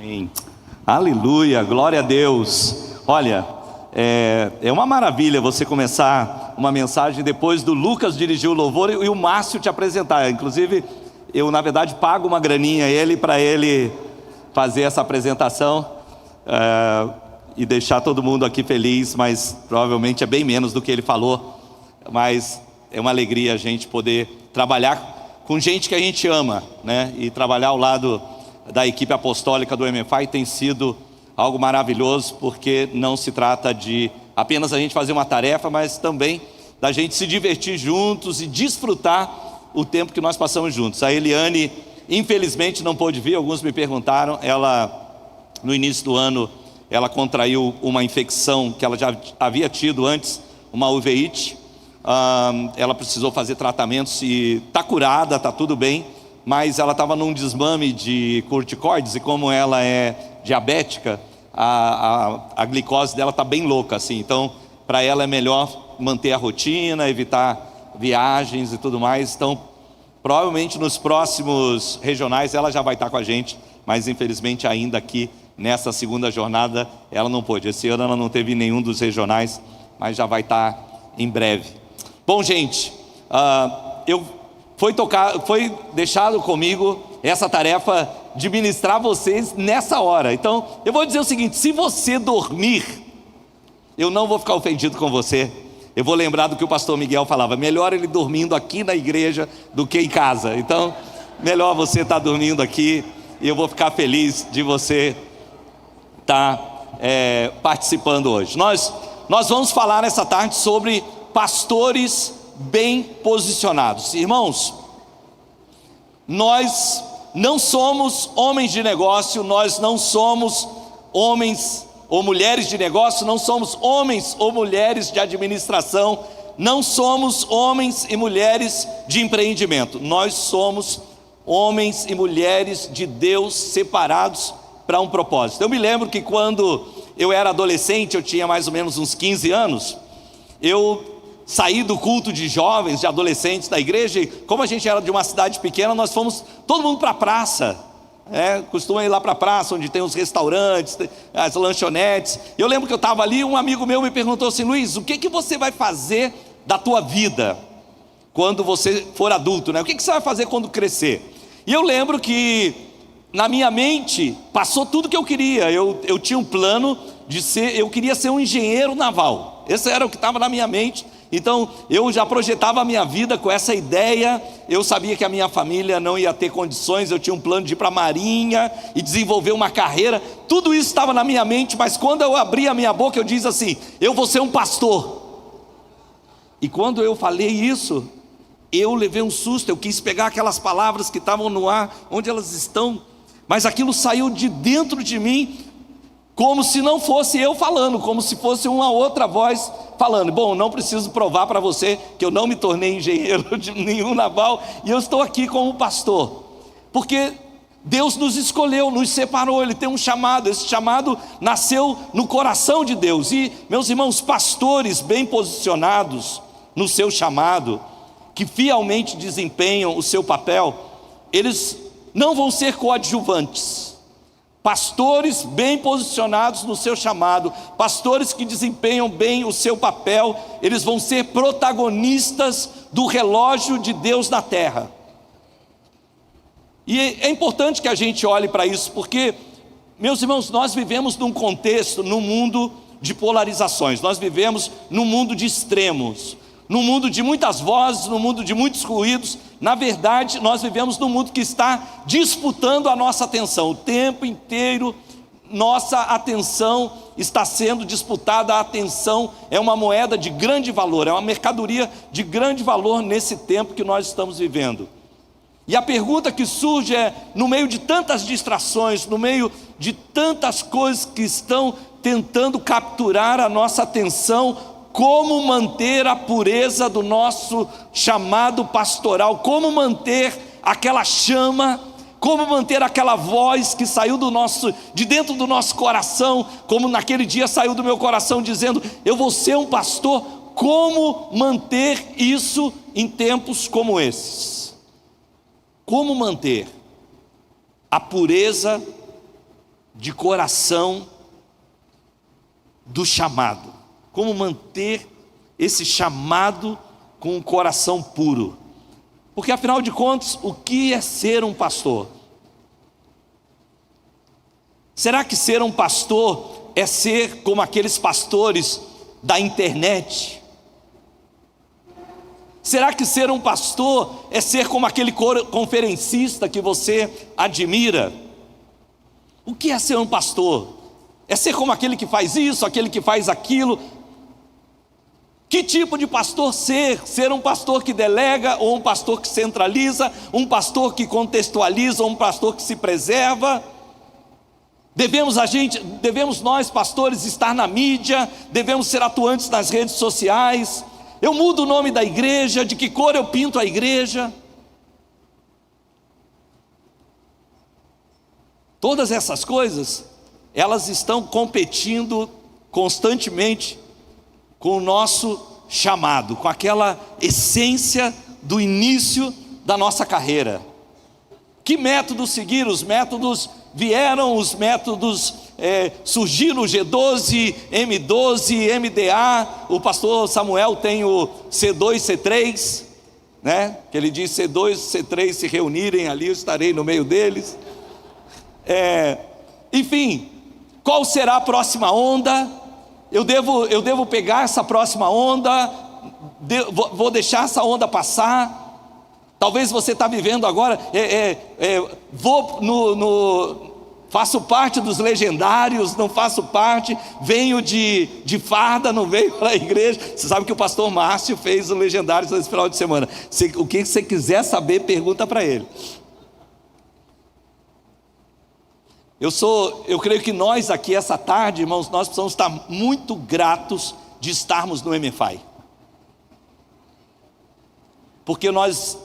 Amém. Aleluia, glória a Deus. Olha, é uma maravilha você começar uma mensagem depois do Lucas dirigir o louvor e o Márcio te apresentar. Inclusive, eu na verdade pago uma graninha a ele para ele fazer essa apresentação e deixar todo mundo aqui feliz, mas provavelmente é bem menos do que ele falou. Mas é uma alegria a gente poder trabalhar com gente que a gente ama, né? E trabalhar ao lado da equipe apostólica do MFI tem sido algo maravilhoso, porque não se trata de apenas a gente fazer uma tarefa, mas também da gente se divertir juntos e desfrutar o tempo que nós passamos juntos. A Eliane, infelizmente, não pôde vir. Alguns me perguntaram. Ela, no início do ano, ela contraiu uma infecção que ela já havia tido antes, uma uveíte. Ela precisou fazer tratamentos e está curada, está tudo bem, mas ela estava num desmame de corticoides, e como ela é diabética, a glicose dela está bem louca, assim. Então para ela é melhor manter a rotina, evitar viagens e tudo mais. Então provavelmente nos próximos regionais ela já vai estar com a gente, mas infelizmente ainda aqui nessa segunda jornada ela não pôde. Esse ano ela não teve nenhum dos regionais, mas já vai estar em breve. Bom, gente, foi deixado comigo essa tarefa de ministrar vocês nessa hora. Então, eu vou dizer o seguinte: se você dormir, eu não vou ficar ofendido com você. Eu vou lembrar do que o pastor Miguel falava: melhor ele dormindo aqui na igreja do que em casa. Então, melhor você estar dormindo aqui, e eu vou ficar feliz de você estar participando hoje. Nós vamos falar essa tarde sobre pastores bem posicionados. Irmãos, nós não somos homens de negócio, nós não somos homens ou mulheres de negócio, não somos homens ou mulheres de administração, não somos homens e mulheres de empreendimento. Nós somos homens e mulheres de Deus, separados para um propósito. Eu me lembro que quando eu era adolescente, eu tinha mais ou menos uns 15 anos, eu saí do culto de jovens, de adolescentes da igreja, e como a gente era de uma cidade pequena, nós fomos todo mundo para a praça. Costuma ir lá para a praça, onde tem os restaurantes, as lanchonetes. Eu lembro que eu estava ali, um amigo meu me perguntou assim: Luiz, o que você vai fazer da tua vida quando você for adulto, né? O que você vai fazer quando crescer? E eu lembro que na minha mente passou tudo que eu queria. Eu tinha um plano de eu queria ser um engenheiro naval. Esse era o que estava na minha mente. Então eu já projetava a minha vida com essa ideia. Eu sabia que a minha família não ia ter condições. Eu tinha um plano de ir para a marinha e desenvolver uma carreira. Tudo isso estava na minha mente, mas quando eu abri a minha boca, eu disse assim: eu vou ser um pastor. E quando eu falei isso, eu levei um susto. Eu quis pegar aquelas palavras que estavam no ar, onde elas estão, mas aquilo saiu de dentro de mim, como se não fosse eu falando, como se fosse uma outra voz falando. Bom, não preciso provar para você que eu não me tornei engenheiro de nenhum naval, e eu estou aqui como pastor, porque Deus nos escolheu, nos separou. Ele tem um chamado, esse chamado nasceu no coração de Deus. E meus irmãos, pastores bem posicionados no seu chamado, que fielmente desempenham o seu papel, eles não vão ser coadjuvantes. Pastores bem posicionados no seu chamado, pastores que desempenham bem o seu papel, eles vão ser protagonistas do relógio de Deus na terra. E é importante que a gente olhe para isso, porque, meus irmãos, nós vivemos num contexto, num mundo de polarizações, nós vivemos num mundo de extremos, num mundo de muitas vozes, num mundo de muitos ruídos. Na verdade, nós vivemos num mundo que está disputando a nossa atenção. O tempo inteiro, nossa atenção está sendo disputada. A atenção é uma moeda de grande valor, é uma mercadoria de grande valor nesse tempo que nós estamos vivendo. E a pergunta que surge é: no meio de tantas distrações, no meio de tantas coisas que estão tentando capturar a nossa atenção, como manter a pureza do nosso chamado pastoral? Como manter aquela chama? Como manter aquela voz que saiu de dentro do nosso coração, como naquele dia saiu do meu coração dizendo: eu vou ser um pastor? Como manter isso em tempos como esses? Como manter a pureza de coração do chamado. Como manter esse chamado com um coração puro. Porque afinal de contas, o que é ser um pastor? Será que ser um pastor é ser como aqueles pastores da internet? Será que ser um pastor é ser como aquele conferencista que você admira? O que é ser um pastor? É ser como aquele que faz isso, aquele que faz aquilo? Que tipo de pastor ser? Ser um pastor que delega, ou um pastor que centraliza, um pastor que contextualiza, ou um pastor que se preserva? Devemos nós, pastores, estar na mídia, devemos ser atuantes nas redes sociais. Eu mudo o nome da igreja, de que cor eu pinto a igreja? Todas essas coisas, elas estão competindo constantemente com o nosso chamado, com aquela essência do início da nossa carreira. Que métodos seguir? Os métodos vieram, os métodos surgiram, G12, M12, MDA. O pastor Samuel tem o C2, C3, né? Que ele diz: C2, C3 se reunirem ali, eu estarei no meio deles. Enfim, qual será a próxima onda? Eu devo pegar essa próxima onda, vou deixar essa onda passar. Talvez você está vivendo agora, faço parte dos legendários, não faço parte, venho de farda, não venho para a igreja. Você sabe que o pastor Márcio fez o Legendários nesse final de semana. O que você quiser saber, pergunta para ele. Eu creio que nós aqui essa tarde, irmãos, nós precisamos estar muito gratos de estarmos no MFI. Porque nós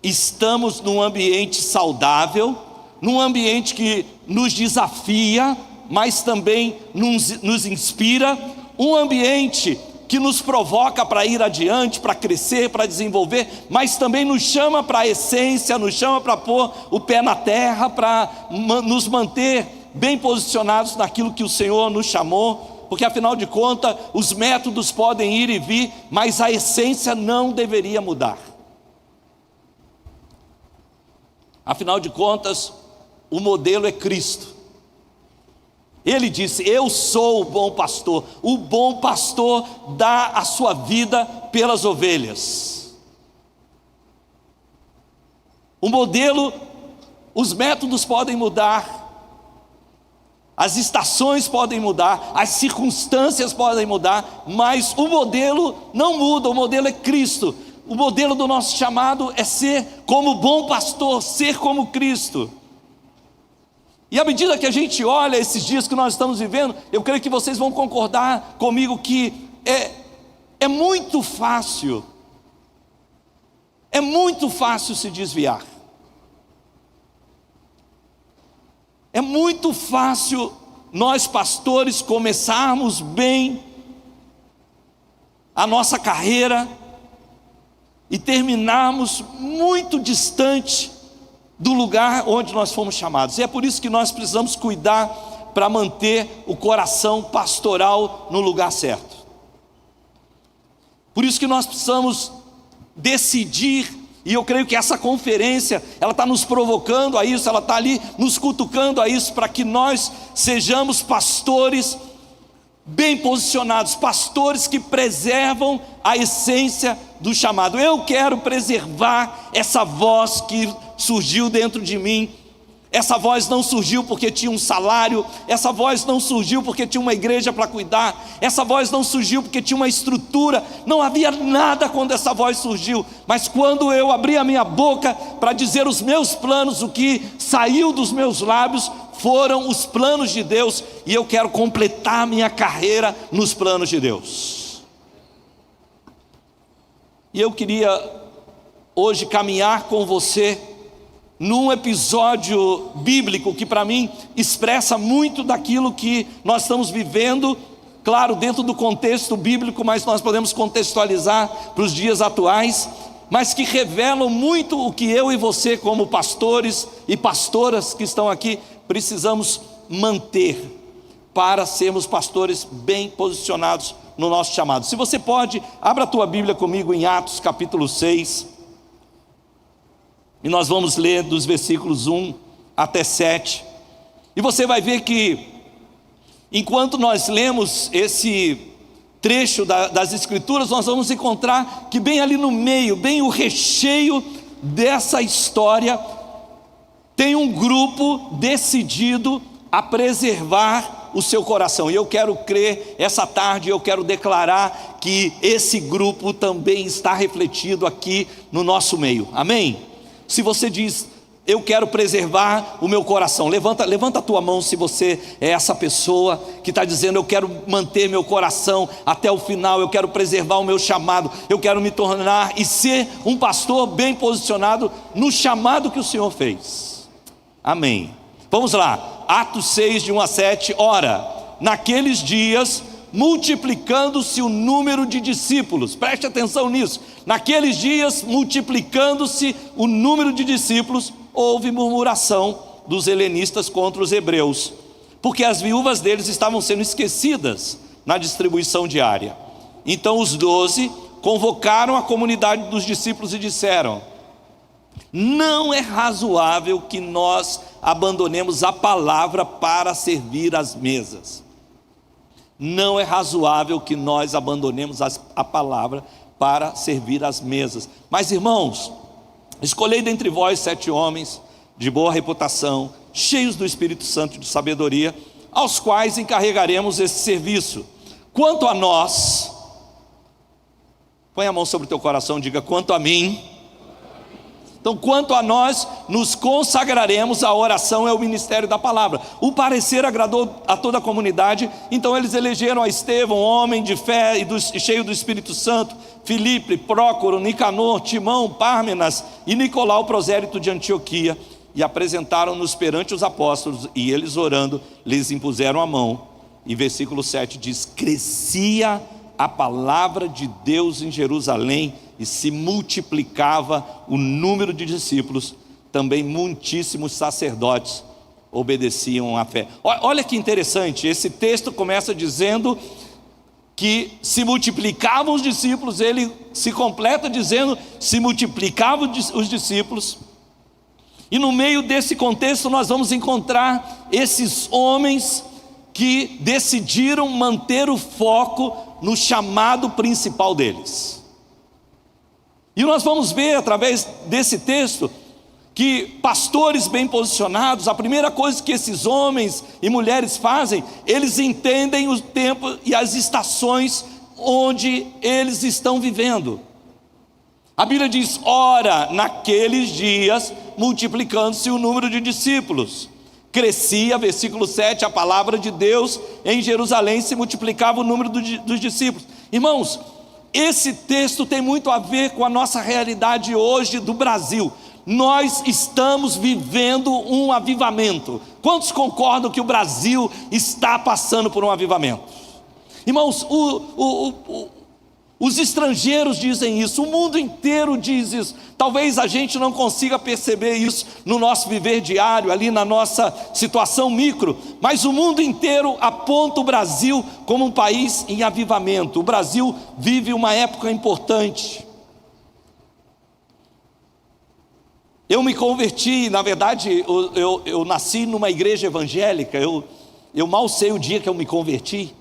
estamos num ambiente saudável, num ambiente que nos desafia, mas também nos inspira, um ambiente que nos provoca para ir adiante, para crescer, para desenvolver, mas também nos chama para a essência, nos chama para pôr o pé na terra, para nos manter bem posicionados naquilo que o Senhor nos chamou, porque afinal de contas, os métodos podem ir e vir, mas a essência não deveria mudar. Afinal de contas, o modelo é Cristo. Ele disse: eu sou o bom pastor. O bom pastor dá a sua vida pelas ovelhas. O modelo, os métodos podem mudar, as estações podem mudar, as circunstâncias podem mudar, mas o modelo não muda, o modelo é Cristo. O modelo do nosso chamado é ser como bom pastor, ser como Cristo. E à medida que a gente olha esses dias que nós estamos vivendo, eu creio que vocês vão concordar comigo que é muito fácil se desviar. É muito fácil nós pastores começarmos bem a nossa carreira e terminarmos muito distante do lugar onde nós fomos chamados. E é por isso que nós precisamos cuidar para manter o coração pastoral no lugar certo. Por isso que nós precisamos decidir, e eu creio que essa conferência, ela está nos provocando a isso, ela está ali nos cutucando a isso, para que nós sejamos pastores bem posicionados, pastores que preservam a essência do chamado. Eu quero preservar essa voz que surgiu dentro de mim. Essa voz não surgiu porque tinha um salário, essa voz não surgiu porque tinha uma igreja para cuidar, essa voz não surgiu porque tinha uma estrutura, não havia nada quando essa voz surgiu, mas quando eu abri a minha boca para dizer os meus planos, o que saiu dos meus lábios foram os planos de Deus, e eu quero completar minha carreira nos planos de Deus. E eu queria hoje caminhar com você num episódio bíblico que para mim expressa muito daquilo que nós estamos vivendo, claro, dentro do contexto bíblico, mas nós podemos contextualizar para os dias atuais, mas que revelam muito o que eu e você, como pastores e pastoras que estão aqui, precisamos manter para sermos pastores bem posicionados no nosso chamado? Se você pode, abra a tua Bíblia comigo em Atos capítulo 6, e nós vamos ler dos versículos 1 até 7, e você vai ver que, enquanto nós lemos esse trecho das Escrituras, nós vamos encontrar que bem ali no meio, bem o recheio dessa história, tem um grupo decidido a preservar o seu coração. E eu quero crer, essa tarde eu quero declarar que esse grupo também está refletido aqui no nosso meio, amém? Se você diz: eu quero preservar o meu coração, levanta a tua mão se você é essa pessoa que está dizendo: eu quero manter meu coração até o final, eu quero preservar o meu chamado, eu quero me tornar e ser um pastor bem posicionado no chamado que o Senhor fez, amém? Vamos lá, Atos 6, de 1 a 7, ora, naqueles dias, multiplicando-se o número de discípulos, preste atenção nisso, naqueles dias, multiplicando-se o número de discípulos, houve murmuração dos helenistas contra os hebreus, porque as viúvas deles estavam sendo esquecidas na distribuição diária. Então os 12 convocaram a comunidade dos discípulos e disseram: não é razoável que nós abandonemos a palavra para servir às mesas. Não é razoável que nós abandonemos a palavra para servir às mesas. Mas, irmãos, escolhei dentre vós 7 homens de boa reputação, cheios do Espírito Santo e de sabedoria, aos quais encarregaremos esse serviço. Quanto a nós, põe a mão sobre o teu coração e diga: quanto a mim. Então, quanto a nós, nos consagraremos à oração e ao ministério da palavra. O parecer agradou a toda a comunidade. Então eles elegeram a Estevão, homem de fé e cheio do Espírito Santo, Filipe, Prócoro, Nicanor, Timão, Pármenas e Nicolau, prosélito de Antioquia, e apresentaram-nos perante os apóstolos, e eles, orando, lhes impuseram a mão. E versículo 7 diz: crescia a palavra de Deus em Jerusalém, e se multiplicava o número de discípulos, também muitíssimos sacerdotes obedeciam à fé. Olha que interessante, esse texto começa dizendo que se multiplicavam os discípulos, ele se completa dizendo: se multiplicavam os discípulos, e no meio desse contexto nós vamos encontrar esses homens que decidiram manter o foco no chamado principal deles. E nós vamos ver através desse texto que pastores bem posicionados, a primeira coisa que esses homens e mulheres fazem, eles entendem o tempo e as estações onde eles estão vivendo. A Bíblia diz: ora, naqueles dias, multiplicando-se o número de discípulos, crescia, versículo 7, a palavra de Deus em Jerusalém, se multiplicava o número dos discípulos. Irmãos, esse texto tem muito a ver com a nossa realidade hoje do Brasil. Nós estamos vivendo um avivamento. Quantos concordam que o Brasil está passando por um avivamento? Irmãos, os estrangeiros dizem isso, o mundo inteiro diz isso. Talvez a gente não consiga perceber isso no nosso viver diário, ali na nossa situação micro, mas o mundo inteiro aponta o Brasil como um país em avivamento. O Brasil vive uma época importante. Eu me converti, na verdade, eu nasci numa igreja evangélica. Eu mal sei o dia que eu me converti.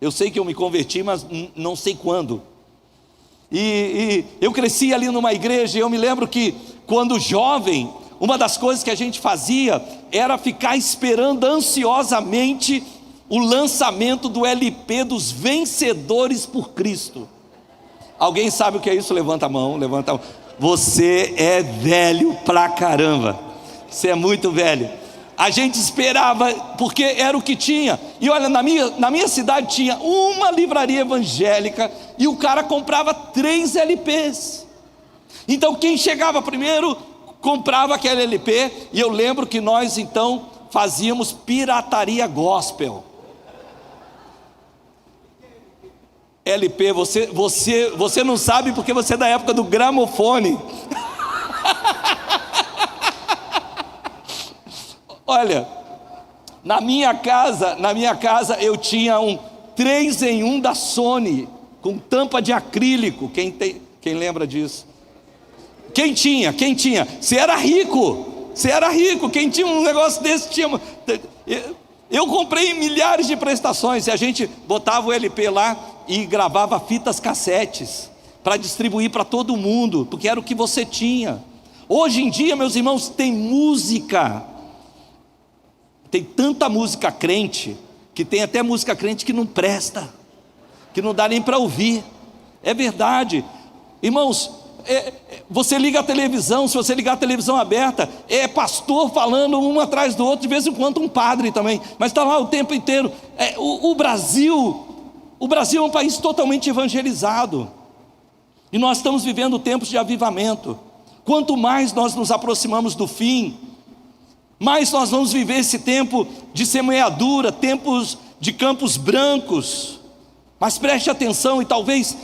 Eu sei que eu me converti, mas não sei quando. E eu cresci ali numa igreja, e eu me lembro que quando jovem, uma das coisas que a gente fazia era ficar esperando ansiosamente o lançamento do LP dos Vencedores por Cristo. Alguém sabe o que é isso? Levanta a mão, levanta a mão. Você é velho pra caramba, você é muito velho. A gente esperava, porque era o que tinha. E olha, na minha cidade tinha uma livraria evangélica, e o cara comprava 3 LPs. Então quem chegava primeiro, comprava aquele LP. E eu lembro que nós então fazíamos pirataria gospel. LP, você não sabe porque você é da época do gramofone. Olha, Na minha casa eu tinha um 3 em 1 da Sony, com tampa de acrílico. Quem lembra disso? Quem tinha? Você era rico. Quem tinha um negócio desse tinha. Eu comprei milhares de prestações, e a gente botava o LP lá e gravava fitas cassetes para distribuir para todo mundo, porque era o que você tinha. Hoje em dia, meus irmãos, tem música. Tem tanta música crente, que tem até música crente que não presta, que não dá nem para ouvir. É verdade. Irmãos, você liga a televisão, se você ligar a televisão aberta, é pastor falando um atrás do outro, de vez em quando um padre também, mas está lá o tempo inteiro. O Brasil é um país totalmente evangelizado, e nós estamos vivendo tempos de avivamento. Quanto mais nós nos aproximamos do fim, mais nós vamos viver esse tempo de semeadura, tempos de campos brancos. Mas preste atenção, e talvez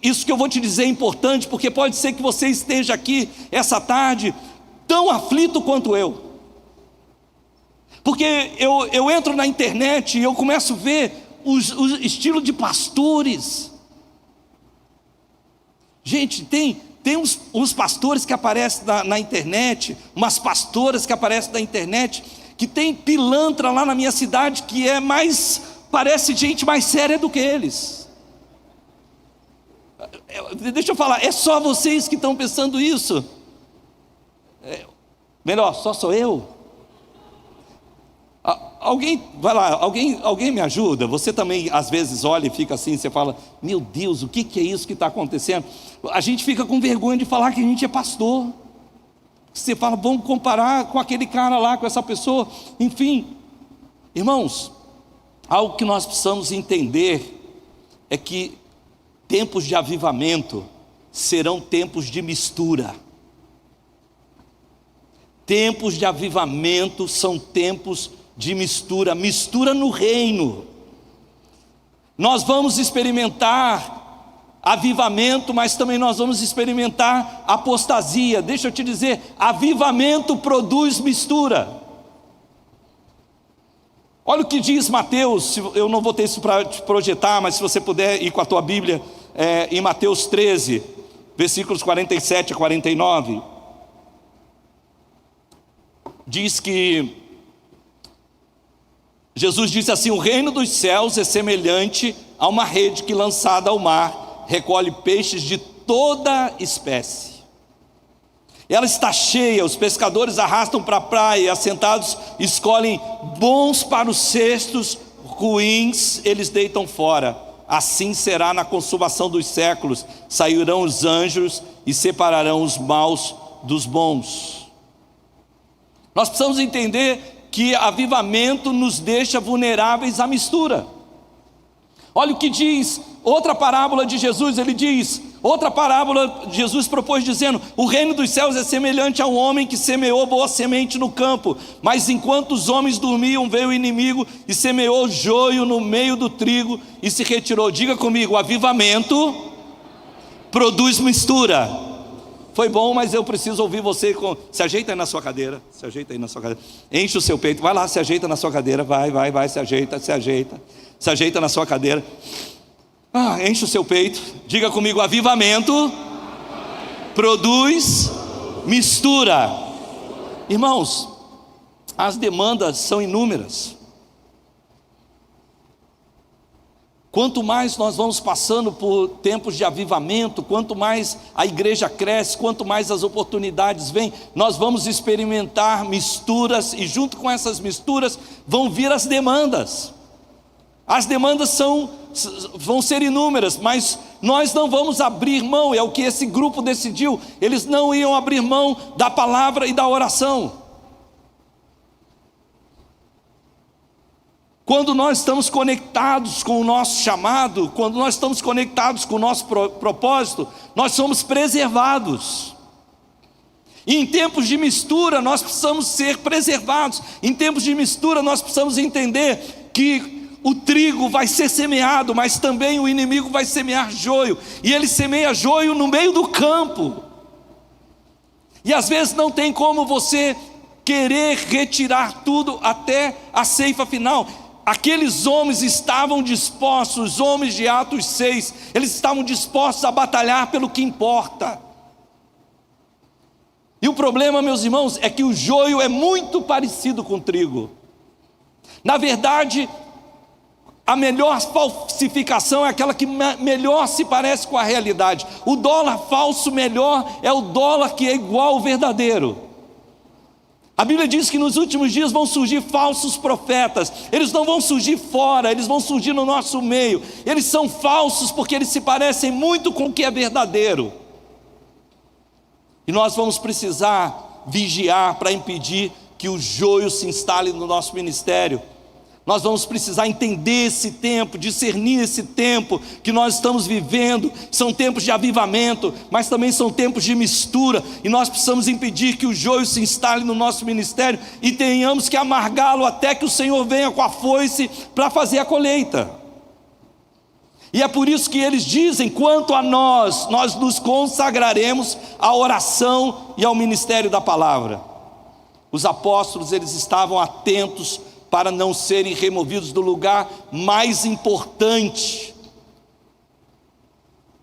isso que eu vou te dizer é importante, porque pode ser que você esteja aqui essa tarde tão aflito quanto eu, porque eu entro na internet e eu começo a ver os estilos de pastores. Gente, tem uns pastores que aparecem na internet, umas pastoras que aparecem na internet, que tem pilantra lá na minha cidade, que parece gente mais séria do que eles. Deixa eu falar, é só vocês que estão pensando isso? Melhor, só sou eu? Alguém, vai lá, alguém me ajuda? Você também às vezes olha e fica assim, você fala, meu Deus, o que é isso que está acontecendo? A gente fica com vergonha de falar que a gente é pastor. Você fala, vamos comparar com aquele cara lá, com essa pessoa. Enfim, irmãos, algo que nós precisamos entender é que tempos de avivamento serão tempos de mistura. Tempos de avivamento são tempos de mistura no reino. Nós vamos experimentar avivamento, mas também nós vamos experimentar apostasia. Deixa eu te dizer, avivamento produz mistura. Olha o que diz Mateus, eu não vou ter isso para te projetar, mas se você puder ir com a tua Bíblia, em Mateus 13, versículos 47 a 49, diz que Jesus disse assim: o reino dos céus é semelhante a uma rede que, lançada ao mar, recolhe peixes de toda espécie. Ela está cheia, os pescadores arrastam para a praia, e assentados escolhem bons para os cestos, ruins eles deitam fora. Assim será na consumação dos séculos, sairão os anjos e separarão os maus dos bons. Nós precisamos entender que avivamento nos deixa vulneráveis à mistura. Olha o que diz outra parábola de Jesus. Jesus propôs dizendo: o reino dos céus é semelhante a um homem que semeou boa semente no campo, mas enquanto os homens dormiam, veio o inimigo e semeou joio no meio do trigo e se retirou. Diga comigo: avivamento produz mistura. Foi bom, mas eu preciso ouvir você. Se ajeita aí na sua cadeira. Enche o seu peito. Vai lá, se ajeita na sua cadeira. Vai, se ajeita. Se ajeita na sua cadeira. Enche o seu peito. Diga comigo: avivamento produz mistura. Irmãos, as demandas são inúmeras. Quanto mais nós vamos passando por tempos de avivamento, quanto mais a igreja cresce, quanto mais as oportunidades vêm, nós vamos experimentar misturas, e junto com essas misturas vão vir as demandas. As demandas vão ser inúmeras, mas nós não vamos abrir mão. É o que esse grupo decidiu. Eles não iam abrir mão da palavra e da oração. Quando nós estamos conectados com o nosso chamado, quando nós estamos conectados com o nosso propósito, nós somos preservados. E em tempos de mistura nós precisamos ser preservados. Em tempos de mistura nós precisamos entender que o trigo vai ser semeado, mas também o inimigo vai semear joio, e ele semeia joio no meio do campo. E às vezes não tem como você querer retirar tudo até a ceifa final. Aqueles homens estavam dispostos, os homens de Atos 6, eles estavam dispostos a batalhar pelo que importa. E o problema, meus irmãos, é que o joio é muito parecido com o trigo. Na verdade, a melhor falsificação é aquela que melhor se parece com a realidade. O dólar falso melhor é o dólar que é igual ao verdadeiro. A Bíblia diz que nos últimos dias vão surgir falsos profetas. Eles não vão surgir fora, eles vão surgir no nosso meio. Eles são falsos porque eles se parecem muito com o que é verdadeiro. E nós vamos precisar vigiar para impedir que o joio se instale no nosso ministério. Nós vamos precisar entender esse tempo, discernir esse tempo que nós estamos vivendo. São tempos de avivamento, mas também são tempos de mistura. E nós precisamos impedir que o joio se instale no nosso ministério e tenhamos que amargá-lo até que o Senhor venha com a foice para fazer a colheita. E é por isso que eles dizem: quanto a nós nos consagraremos à oração e ao ministério da palavra. Os apóstolos, eles estavam atentos para não serem removidos do lugar mais importante.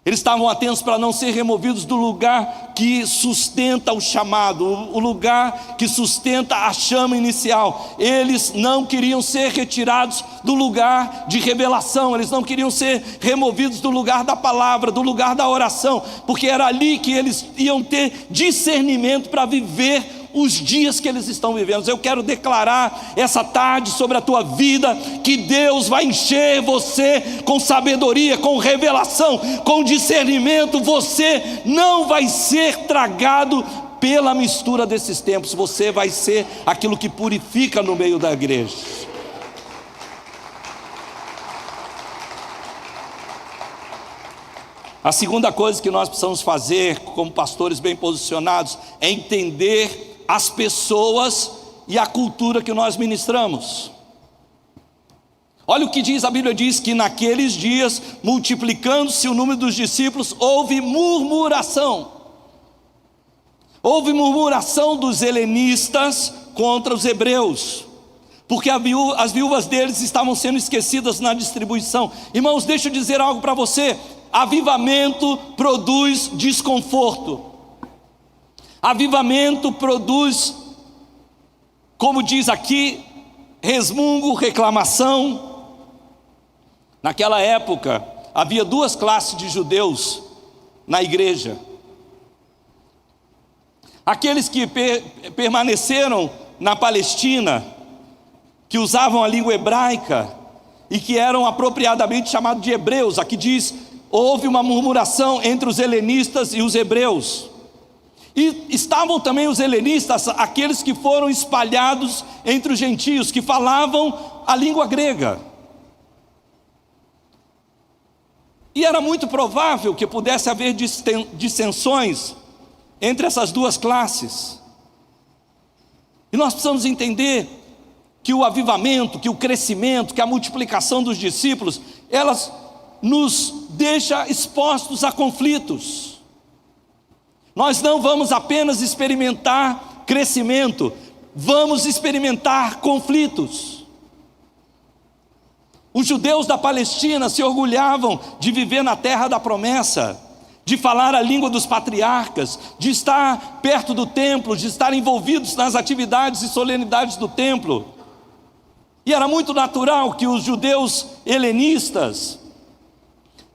Eles estavam atentos para não ser removidos do lugar que sustenta o chamado, o lugar que sustenta a chama inicial. Eles não queriam ser retirados do lugar de revelação, eles não queriam ser removidos do lugar da palavra, do lugar da oração, porque era ali que eles iam ter discernimento para viver os dias que eles estão vivendo. Eu quero declarar essa tarde sobre a tua vida, que Deus vai encher você com sabedoria, com revelação, com discernimento. Você não vai ser tragado pela mistura desses tempos, você vai ser aquilo que purifica no meio da igreja. A segunda coisa que nós precisamos fazer como pastores bem posicionados é entender as pessoas e a cultura que nós ministramos. Olha o que diz, a Bíblia diz que naqueles dias, multiplicando-se o número dos discípulos, houve murmuração. Houve murmuração dos helenistas contra os hebreus, porque as viúvas deles estavam sendo esquecidas na distribuição. Irmãos, deixa eu dizer algo para você: avivamento produz desconforto. Avivamento produz, como diz aqui, resmungo, reclamação. Naquela época, havia duas classes de judeus na igreja: aqueles que permaneceram na Palestina, que usavam a língua hebraica e que eram apropriadamente chamados de hebreus. Aqui diz: houve uma murmuração entre os helenistas e os hebreus. E estavam também os helenistas, aqueles que foram espalhados entre os gentios, que falavam a língua grega. E era muito provável que pudesse haver dissensões entre essas duas classes. E nós precisamos entender que o avivamento, que o crescimento, que a multiplicação dos discípulos, elas nos deixa expostos a conflitos. Nós não vamos apenas experimentar crescimento, vamos experimentar conflitos. Os judeus da Palestina se orgulhavam de viver na terra da promessa, de falar a língua dos patriarcas, de estar perto do templo, de estar envolvidos nas atividades e solenidades do templo. E era muito natural que os judeus helenistas,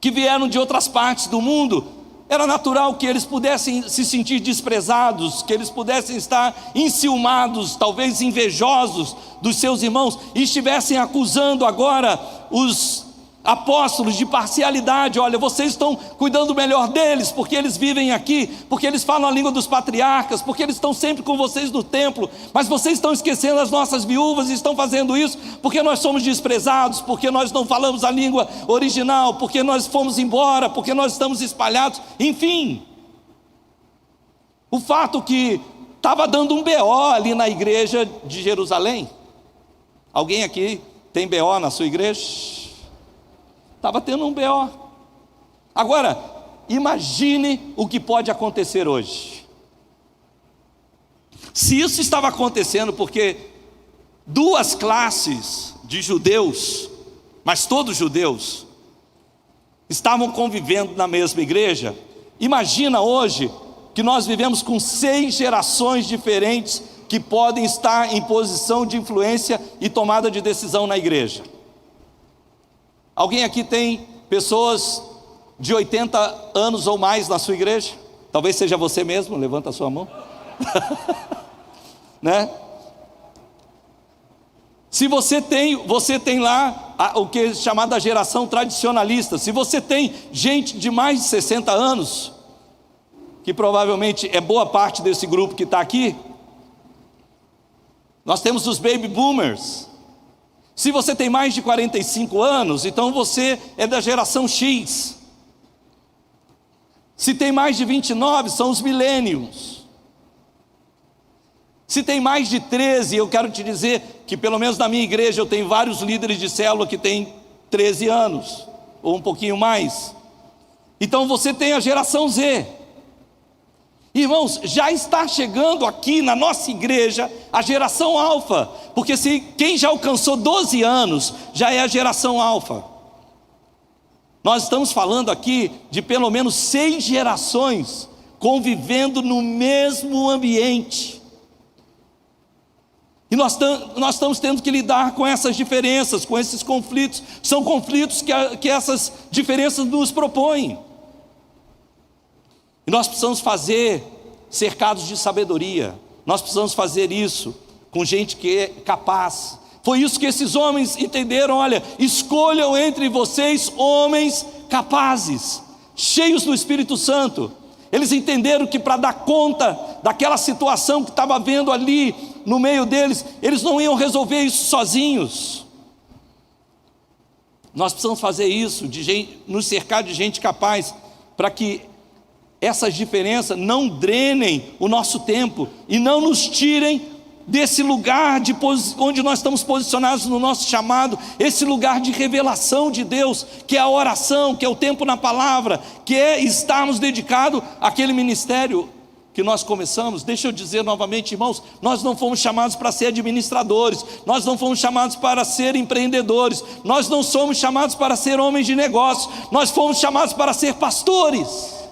que vieram de outras partes do mundo, era natural que eles pudessem se sentir desprezados, que eles pudessem estar enciumados, talvez invejosos dos seus irmãos, e estivessem acusando agora os apóstolos de parcialidade. Olha, vocês estão cuidando melhor deles, porque eles vivem aqui, porque eles falam a língua dos patriarcas, porque eles estão sempre com vocês no templo, mas vocês estão esquecendo as nossas viúvas e estão fazendo isso porque nós somos desprezados, porque nós não falamos a língua original, porque nós fomos embora, porque nós estamos espalhados. Enfim, o fato que estava dando um BO ali na igreja de Jerusalém. Alguém aqui tem BO na sua igreja? Estava tendo um BO. Agora, imagine o que pode acontecer hoje. Se isso estava acontecendo porque duas classes de judeus, mas todos judeus, estavam convivendo na mesma igreja, imagina hoje que nós vivemos com 6 gerações diferentes que podem estar em posição de influência e tomada de decisão na igreja. Alguém aqui tem pessoas de 80 anos ou mais na sua igreja? Talvez seja você mesmo, levanta a sua mão. Né? Se você tem lá o que é chamado a geração tradicionalista. Se você tem gente de mais de 60 anos, que provavelmente é boa parte desse grupo que está aqui, nós temos os baby boomers. Se você tem mais de 45 anos, então você é da geração X. Se tem mais de 29, são os millennials. Se tem mais de 13, eu quero te dizer que pelo menos na minha igreja eu tenho vários líderes de célula que têm 13 anos, ou um pouquinho mais. Então você tem a geração Z. Irmãos, já está chegando aqui na nossa igreja a geração alfa, porque quem já alcançou 12 anos já é a geração alfa. Nós estamos falando aqui de pelo menos 6 gerações convivendo no mesmo ambiente. E nós estamos tendo que lidar com essas diferenças, com esses conflitos. São conflitos que essas diferenças nos propõem. E nós precisamos fazer cercados de sabedoria. Nós precisamos fazer isso com gente que é capaz. Foi isso que esses homens entenderam. Olha, escolham entre vocês homens capazes, cheios do Espírito Santo. Eles entenderam que para dar conta daquela situação que estava havendo ali no meio deles, eles não iam resolver isso sozinhos. Nós precisamos fazer isso, nos cercar de gente capaz, para que essas diferenças não drenem o nosso tempo e não nos tirem desse lugar onde nós estamos posicionados no nosso chamado, esse lugar de revelação de Deus, que é a oração, que é o tempo na palavra, que é estarmos dedicados àquele ministério que nós começamos. Deixa eu dizer novamente, irmãos, nós não fomos chamados para ser administradores, nós não fomos chamados para ser empreendedores, nós não somos chamados para ser homens de negócios, nós fomos chamados para ser pastores.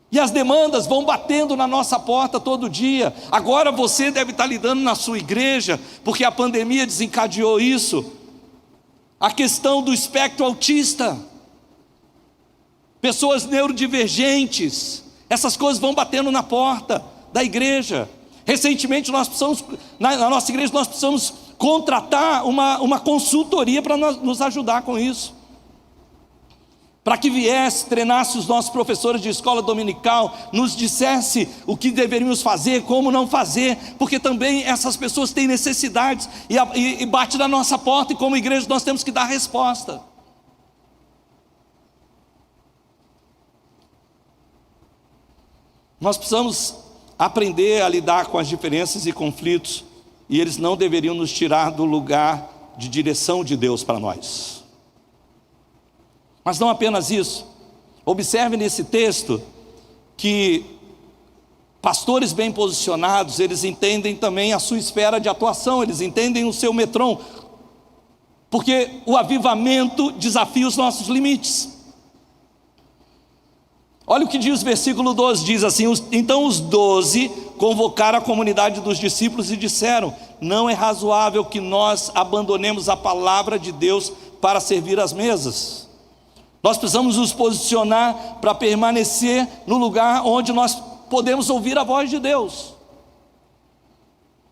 E as demandas vão batendo na nossa porta todo dia. Agora você deve estar lidando na sua igreja, porque a pandemia desencadeou isso. A questão do espectro autista, pessoas neurodivergentes, essas coisas vão batendo na porta da igreja. Recentemente na nossa igreja nós precisamos contratar uma consultoria para nos ajudar com isso. Para que viesse, treinasse os nossos professores de escola dominical, nos dissesse o que deveríamos fazer, como não fazer, porque também essas pessoas têm necessidades, e bate na nossa porta, e como igreja nós temos que dar resposta. Nós precisamos aprender a lidar com as diferenças e conflitos, e eles não deveriam nos tirar do lugar de direção de Deus para nós. Mas não apenas isso. Observe nesse texto que pastores bem posicionados, eles entendem também a sua esfera de atuação, eles entendem o seu metron, porque o avivamento desafia os nossos limites. Olha o que diz o versículo 12, diz assim: então os 12 convocaram a comunidade dos discípulos e disseram: não é razoável que nós abandonemos a palavra de Deus para servir às mesas. Nós precisamos nos posicionar para permanecer no lugar onde nós podemos ouvir a voz de Deus.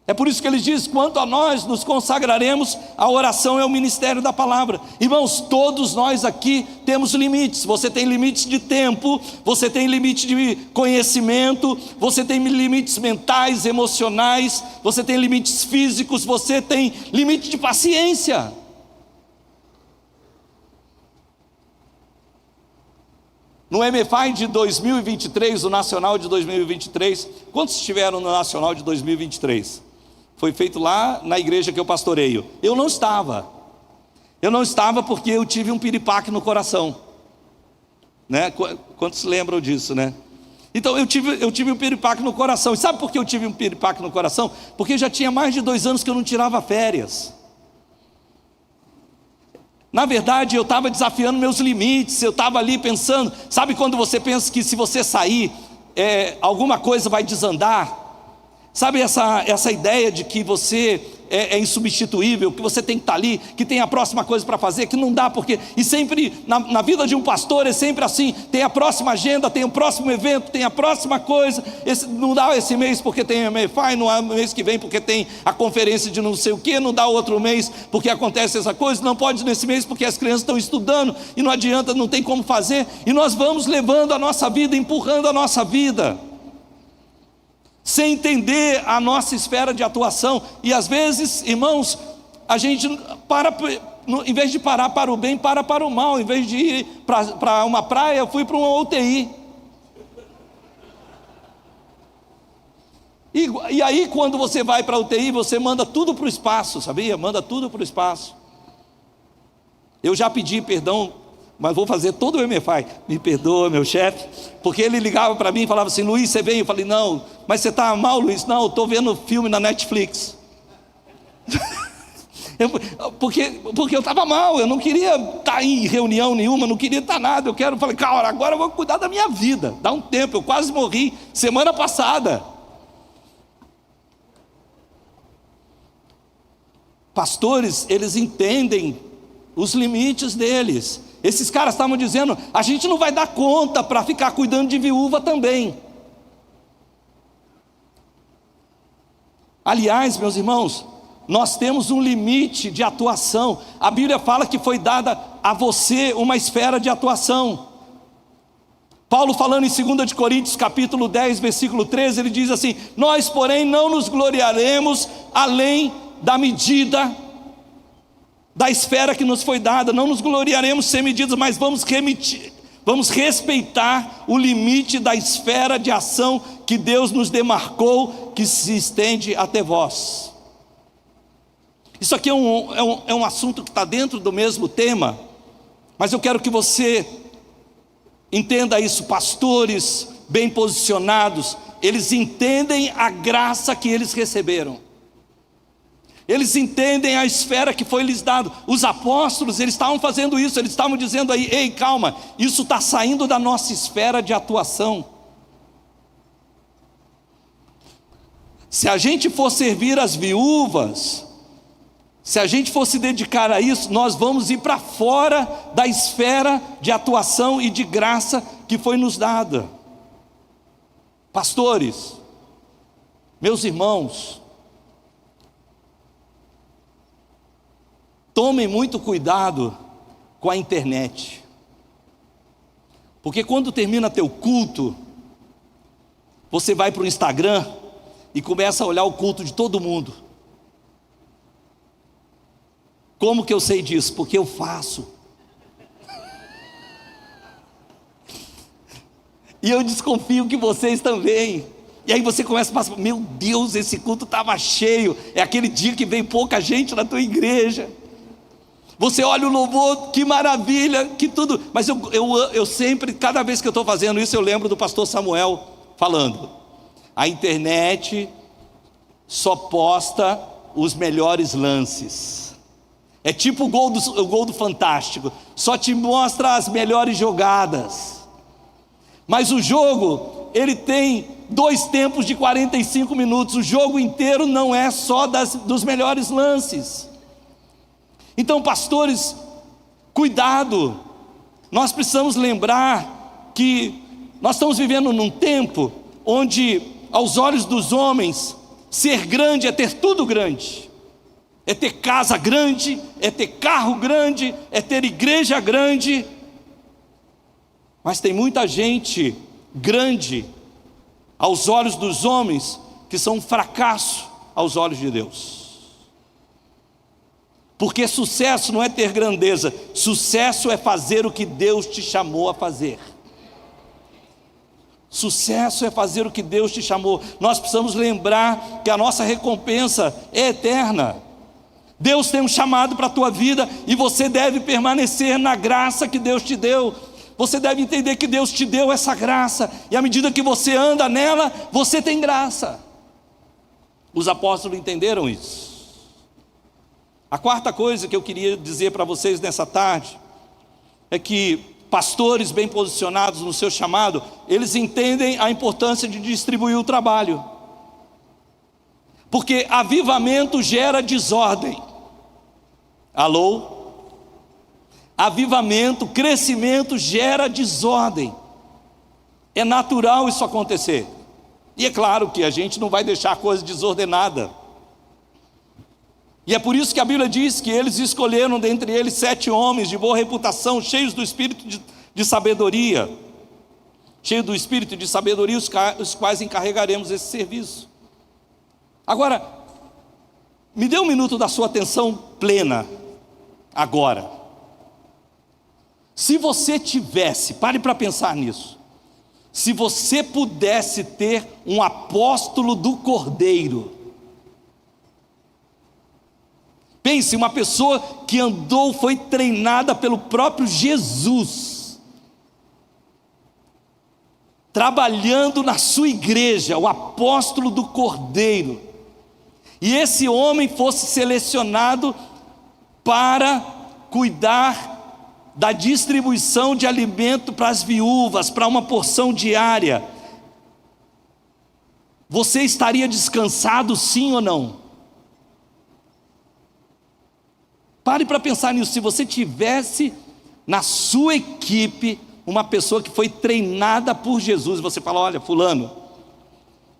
É por isso que ele diz: quanto a nós nos consagraremos, a oração é o ministério da palavra. Irmãos, todos nós aqui temos limites. Você tem limites de tempo, você tem limite de conhecimento, você tem limites mentais, emocionais, você tem limites físicos, você tem limite de paciência. No MFI de 2023, o Nacional de 2023, quantos estiveram no Nacional de 2023? Foi feito lá na igreja que eu pastoreio. Eu não estava porque eu tive um piripaque no coração, né? Quantos lembram disso, né? Então eu tive um piripaque no coração. E sabe por que eu tive um piripaque no coração? Porque já tinha mais de 2 anos que eu não tirava férias. Na verdade, eu estava desafiando meus limites, eu estava ali pensando, sabe quando você pensa que se você sair, alguma coisa vai desandar? Sabe essa ideia de que você é insubstituível, que você tem que estar ali, que tem a próxima coisa para fazer, que não dá porque... E sempre, na vida de um pastor é sempre assim, tem a próxima agenda, tem o próximo evento, tem a próxima coisa, não dá esse mês porque tem a MFI, não há mês que vem porque tem a conferência de não sei o que, não dá outro mês porque acontece essa coisa, não pode nesse mês porque as crianças estão estudando, e não adianta, não tem como fazer, e nós vamos levando a nossa vida, empurrando a nossa vida, sem entender a nossa esfera de atuação. E às vezes, irmãos, a gente em vez de parar para o bem, para o mal. Em vez de ir para uma praia, eu fui para uma UTI. E aí quando você vai para a UTI, você manda tudo para o espaço, sabia? Manda tudo para o espaço. Eu já pedi perdão, mas vou fazer todo o MFI. Me perdoa, meu chefe, porque ele ligava para mim e falava assim: Luiz, você vem? Eu falei: não. Mas você está mal, Luiz? Não, eu estou vendo filme na Netflix. Porque eu estava mal, eu não queria estar em reunião nenhuma, não queria estar nada. Falei: cara, agora eu vou cuidar da minha vida. Dá um tempo, eu quase morri semana passada. Pastores, eles entendem os limites deles. Esses caras estavam dizendo: a gente não vai dar conta para ficar cuidando de viúva também. Aliás, meus irmãos, nós temos um limite de atuação. A Bíblia fala que foi dada a você uma esfera de atuação. Paulo, falando em 2 Coríntios capítulo 10, versículo 13, ele diz assim: nós, porém, não nos gloriaremos além da medida da esfera que nos foi dada, não nos gloriaremos sem medidas, mas vamos respeitar o limite da esfera de ação que Deus nos demarcou, que se estende até vós. Isso aqui é um assunto que está dentro do mesmo tema, mas eu quero que você entenda isso. Pastores bem posicionados, eles entendem a graça que eles receberam. Eles entendem a esfera que foi lhes dado. Os apóstolos, eles estavam fazendo isso, eles estavam dizendo aí: ei, calma, isso está saindo da nossa esfera de atuação. Se a gente for servir as viúvas, se a gente for se dedicar a isso, nós vamos ir para fora da esfera de atuação e de graça que foi nos dada. Pastores, meus irmãos, tomem muito cuidado com a internet, porque quando termina teu culto, você vai para o Instagram e começa a olhar o culto de todo mundo. Como que eu sei disso? Porque eu faço. E eu desconfio que vocês também. E aí você começa a passar: meu Deus, esse culto estava cheio, é aquele dia que vem pouca gente na tua igreja. Você olha o louvor, que maravilha, que tudo. Mas eu sempre, cada vez que eu estou fazendo isso, eu lembro do pastor Samuel falando: a internet só posta os melhores lances. É tipo o gol do Fantástico, só te mostra as melhores jogadas. Mas o jogo, ele tem 2 tempos de 45 minutos. O jogo inteiro não é só dos melhores lances. Então, pastores, cuidado. Nós precisamos lembrar que nós estamos vivendo num tempo onde, aos olhos dos homens, ser grande é ter tudo grande. É ter casa grande, é ter carro grande, é ter igreja grande. Mas tem muita gente grande aos olhos dos homens que são um fracasso aos olhos de Deus. Porque sucesso não é ter grandeza, sucesso é fazer o que Deus te chamou a fazer. Sucesso é fazer o que Deus te chamou. Nós precisamos lembrar que a nossa recompensa é eterna. Deus tem um chamado para a tua vida e você deve permanecer na graça que Deus te deu. você deve entender que Deus te deu essa graça, e à medida que você anda nela, você tem graça. Os apóstolos entenderam isso. A quarta coisa que eu queria dizer para vocês nessa tarde, é que pastores bem posicionados no seu chamado, eles entendem a importância de distribuir o trabalho, porque avivamento gera desordem. Alô? Avivamento, crescimento gera desordem. É natural isso acontecer. E é claro que a gente não vai deixar a coisa desordenada. E é por isso que a Bíblia diz que eles escolheram dentre eles 7 homens de boa reputação, cheios do espírito de sabedoria. Cheios do espírito de sabedoria, os quais encarregaremos esse serviço. Agora, me dê um minuto da sua atenção plena, agora. Se você tivesse, pare para pensar nisso, se você pudesse ter um apóstolo do Cordeiro, pense, uma pessoa que andou, foi treinada pelo próprio Jesus, trabalhando na sua igreja, o apóstolo do Cordeiro, e esse homem fosse selecionado para cuidar da distribuição de alimento para as viúvas, para uma porção diária, você estaria descansado, sim ou não? Pare para pensar nisso. Se você tivesse na sua equipe uma pessoa que foi treinada por Jesus, você fala: olha, fulano,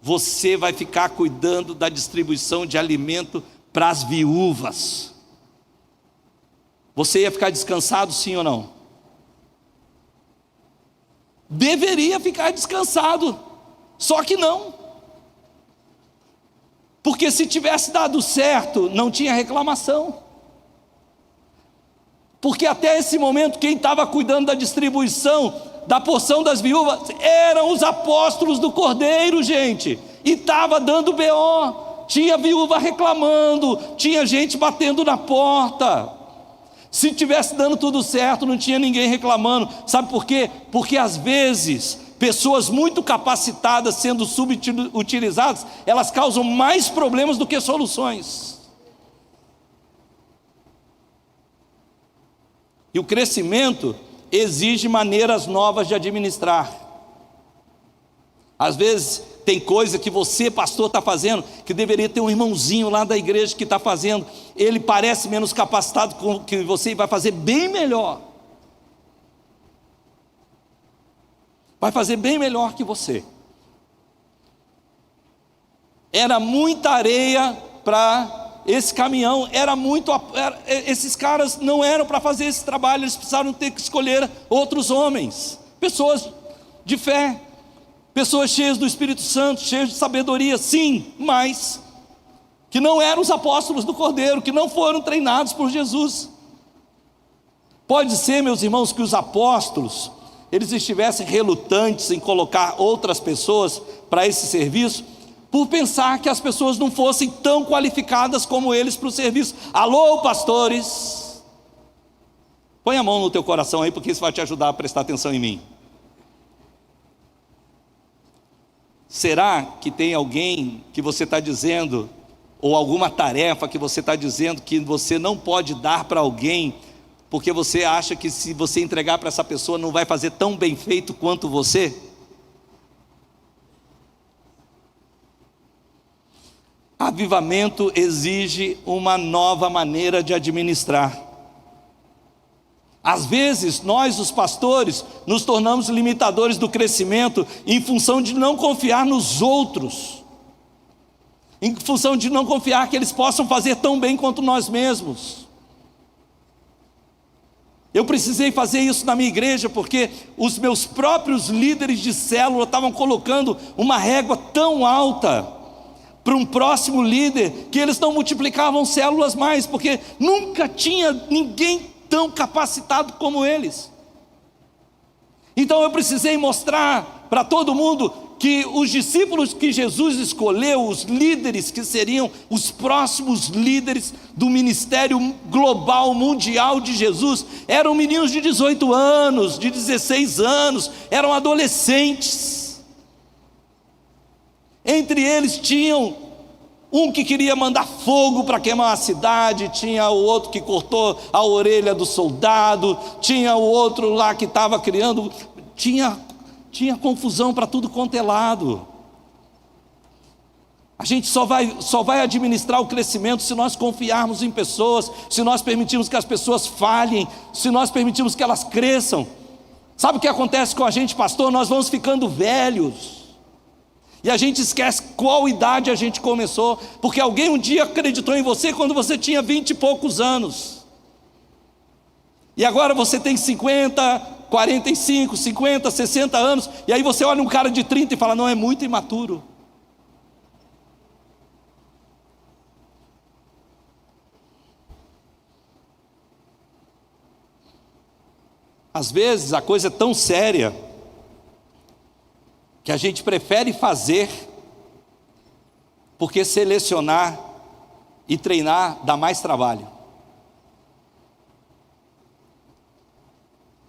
você vai ficar cuidando da distribuição de alimento para as viúvas, você ia ficar descansado, sim ou não? Deveria ficar descansado, só que não, porque se tivesse dado certo, não tinha reclamação, porque até esse momento quem estava cuidando da distribuição da porção das viúvas eram os apóstolos do Cordeiro, gente, e estava dando BO, tinha viúva reclamando, tinha gente batendo na porta. Se tivesse dando tudo certo, não tinha ninguém reclamando. Sabe por quê? Porque às vezes, pessoas muito capacitadas sendo subutilizadas, elas causam mais problemas do que soluções. E o crescimento exige maneiras novas de administrar. Às vezes tem coisa que você, pastor, está fazendo, que deveria ter um irmãozinho lá da igreja que está fazendo. Ele parece menos capacitado que você e vai fazer bem melhor. Vai fazer bem melhor que você. Era muita areia para esse caminhão, esses caras não eram para fazer esse trabalho, eles precisaram ter que escolher outros homens, pessoas de fé, pessoas cheias do Espírito Santo, cheias de sabedoria, sim, mas que não eram os apóstolos do Cordeiro, que não foram treinados por Jesus. Pode ser, meus irmãos, que os apóstolos, eles estivessem relutantes em colocar outras pessoas para esse serviço, por pensar que as pessoas não fossem tão qualificadas como eles para o serviço. Alô, pastores, põe a mão no teu coração aí, porque isso vai te ajudar a prestar atenção em mim. Será que tem alguém que você está dizendo, ou alguma tarefa que você está dizendo que você não pode dar para alguém, porque você acha que se você entregar para essa pessoa não vai fazer tão bem feito quanto você? Avivamento exige uma nova maneira de administrar. Às vezes, nós, os pastores, nos tornamos limitadores do crescimento em função de não confiar nos outros, em função de não confiar que eles possam fazer tão bem quanto nós mesmos. Eu precisei fazer isso na minha igreja, porque os meus próprios líderes de célula estavam colocando uma régua tão alta para um próximo líder, que eles não multiplicavam células mais, porque nunca tinha ninguém tão capacitado como eles. Então eu precisei mostrar para todo mundo que os discípulos que Jesus escolheu, os líderes que seriam os próximos líderes do ministério global, mundial de Jesus, eram meninos de 18 anos, de 16 anos, eram adolescentes. Entre eles tinham um que queria mandar fogo para queimar a cidade, tinha o outro que cortou a orelha do soldado, tinha o outro lá que estava criando, tinha confusão para tudo quanto é lado. A gente só vai administrar o crescimento se nós confiarmos em pessoas, se nós permitirmos que as pessoas falhem, se nós permitirmos que elas cresçam. Sabe o que acontece com a gente, pastor? Nós vamos ficando velhos, e a gente esquece qual idade a gente começou, porque alguém um dia acreditou em você quando você tinha 20 e poucos anos, e agora você tem 50, 45, 50, 60 anos, e aí você olha um cara de 30 e fala, não, é muito imaturo. Às vezes a coisa é tão séria, que a gente prefere fazer, porque selecionar e treinar dá mais trabalho.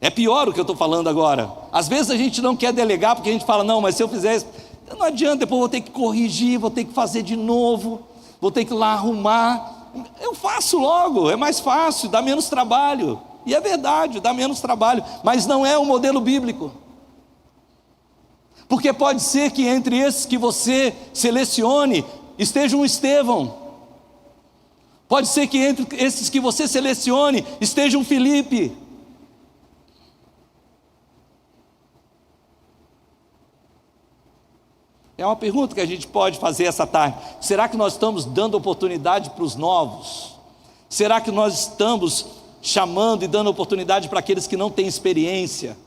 É pior o que eu estou falando agora. Às vezes a gente não quer delegar, porque a gente fala, não, mas se eu fizer isso, não adianta, depois vou ter que corrigir, vou ter que fazer de novo, vou ter que ir lá arrumar. Eu faço logo, é mais fácil, dá menos trabalho. E é verdade, dá menos trabalho, mas não é o modelo bíblico. Porque pode ser que entre esses que você selecione, esteja um Estevão. Pode ser que entre esses que você selecione, esteja um Felipe. É uma pergunta que a gente pode fazer essa tarde. Será que nós estamos dando oportunidade para os novos? Será que nós estamos chamando e dando oportunidade para aqueles que não têm experiência?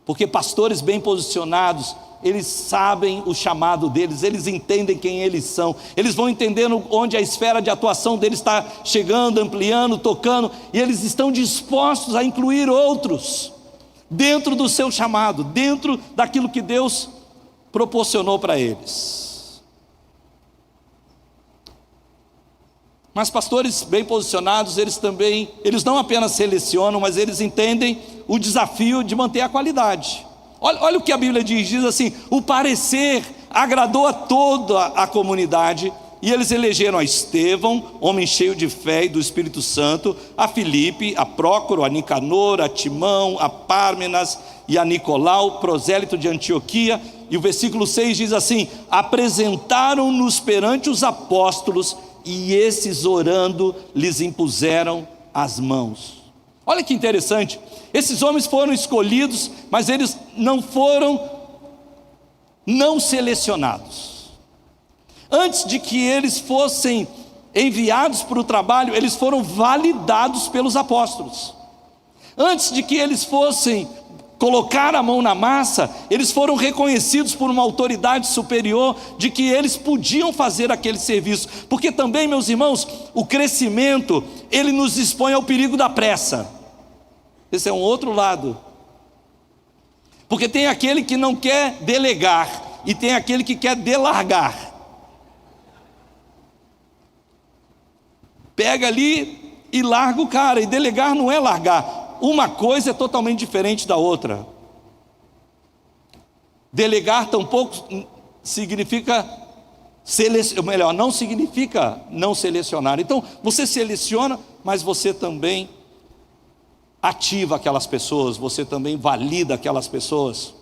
Porque pastores bem posicionados, eles sabem o chamado deles, eles entendem quem eles são, eles vão entendendo onde a esfera de atuação deles está chegando, ampliando, tocando, e eles estão dispostos a incluir outros dentro do seu chamado, dentro daquilo que Deus proporcionou para eles. Mas pastores bem posicionados, eles não apenas selecionam, mas eles entendem o desafio de manter a qualidade. Olha o que a Bíblia diz assim: o parecer agradou a toda a comunidade, e eles elegeram a Estevão, homem cheio de fé e do Espírito Santo, a Filipe, a Prócoro, a Nicanor, a Timão, a Pármenas e a Nicolau, prosélito de Antioquia. E o versículo 6 diz assim: apresentaram-nos perante os apóstolos, e esses, orando, lhes impuseram as mãos. Olha que interessante, esses homens foram escolhidos, mas eles não foram não selecionados. Antes de que eles fossem enviados para o trabalho, eles foram validados pelos apóstolos. Antes de que eles fossem colocar a mão na massa, eles foram reconhecidos por uma autoridade superior de que eles podiam fazer aquele serviço. Porque também, meus irmãos, o crescimento, ele nos expõe ao perigo da pressa. Esse é um outro lado. Porque tem aquele que não quer delegar, e tem aquele que quer delargar. Pega ali e larga o cara, e delegar não é largar. Uma coisa é totalmente diferente da outra. Delegar tampouco significa não significa não selecionar. Então, você seleciona, mas você também ativa aquelas pessoas, você também valida aquelas pessoas.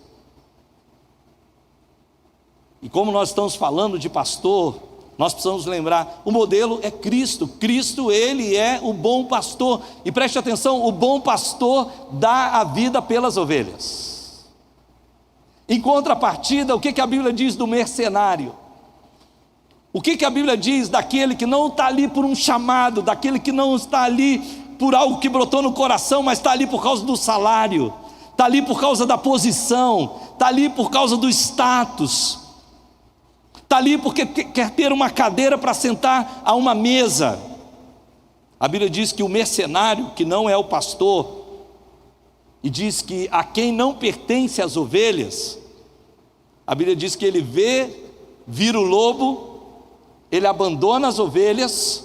E como nós estamos falando de pastor, nós precisamos lembrar, o modelo é Cristo. Cristo, Ele é o bom pastor. E preste atenção, o bom pastor dá a vida pelas ovelhas. Em contrapartida, o que a Bíblia diz do mercenário? O que a Bíblia diz daquele que não está ali por um chamado, daquele que não está ali por algo que brotou no coração, mas está ali por causa do salário, está ali por causa da posição, está ali por causa do status, está ali porque quer ter uma cadeira para sentar a uma mesa. A Bíblia diz que o mercenário, que não é o pastor, e diz que a quem não pertence as ovelhas, A Bíblia diz que ele vira o lobo, ele abandona as ovelhas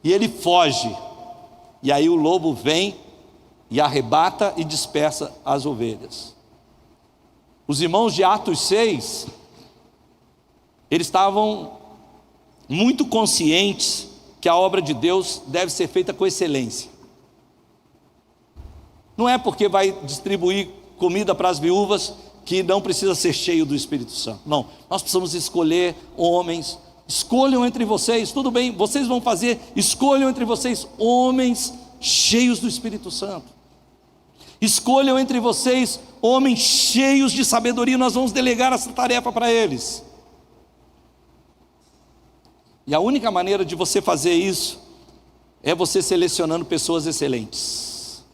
e ele foge. E aí o lobo vem e arrebata e dispersa as ovelhas. Os irmãos de Atos 6, eles estavam muito conscientes que a obra de Deus deve ser feita com excelência. Não é porque vai distribuir comida para as viúvas que não precisa ser cheio do Espírito Santo. Não, nós precisamos escolher homens. Escolham entre vocês, tudo bem, vocês vão fazer, escolham entre vocês homens cheios do Espírito Santo. Escolham entre vocês homens cheios de sabedoria, nós vamos delegar essa tarefa para eles. E a única maneira de você fazer isso é você selecionando pessoas excelentes.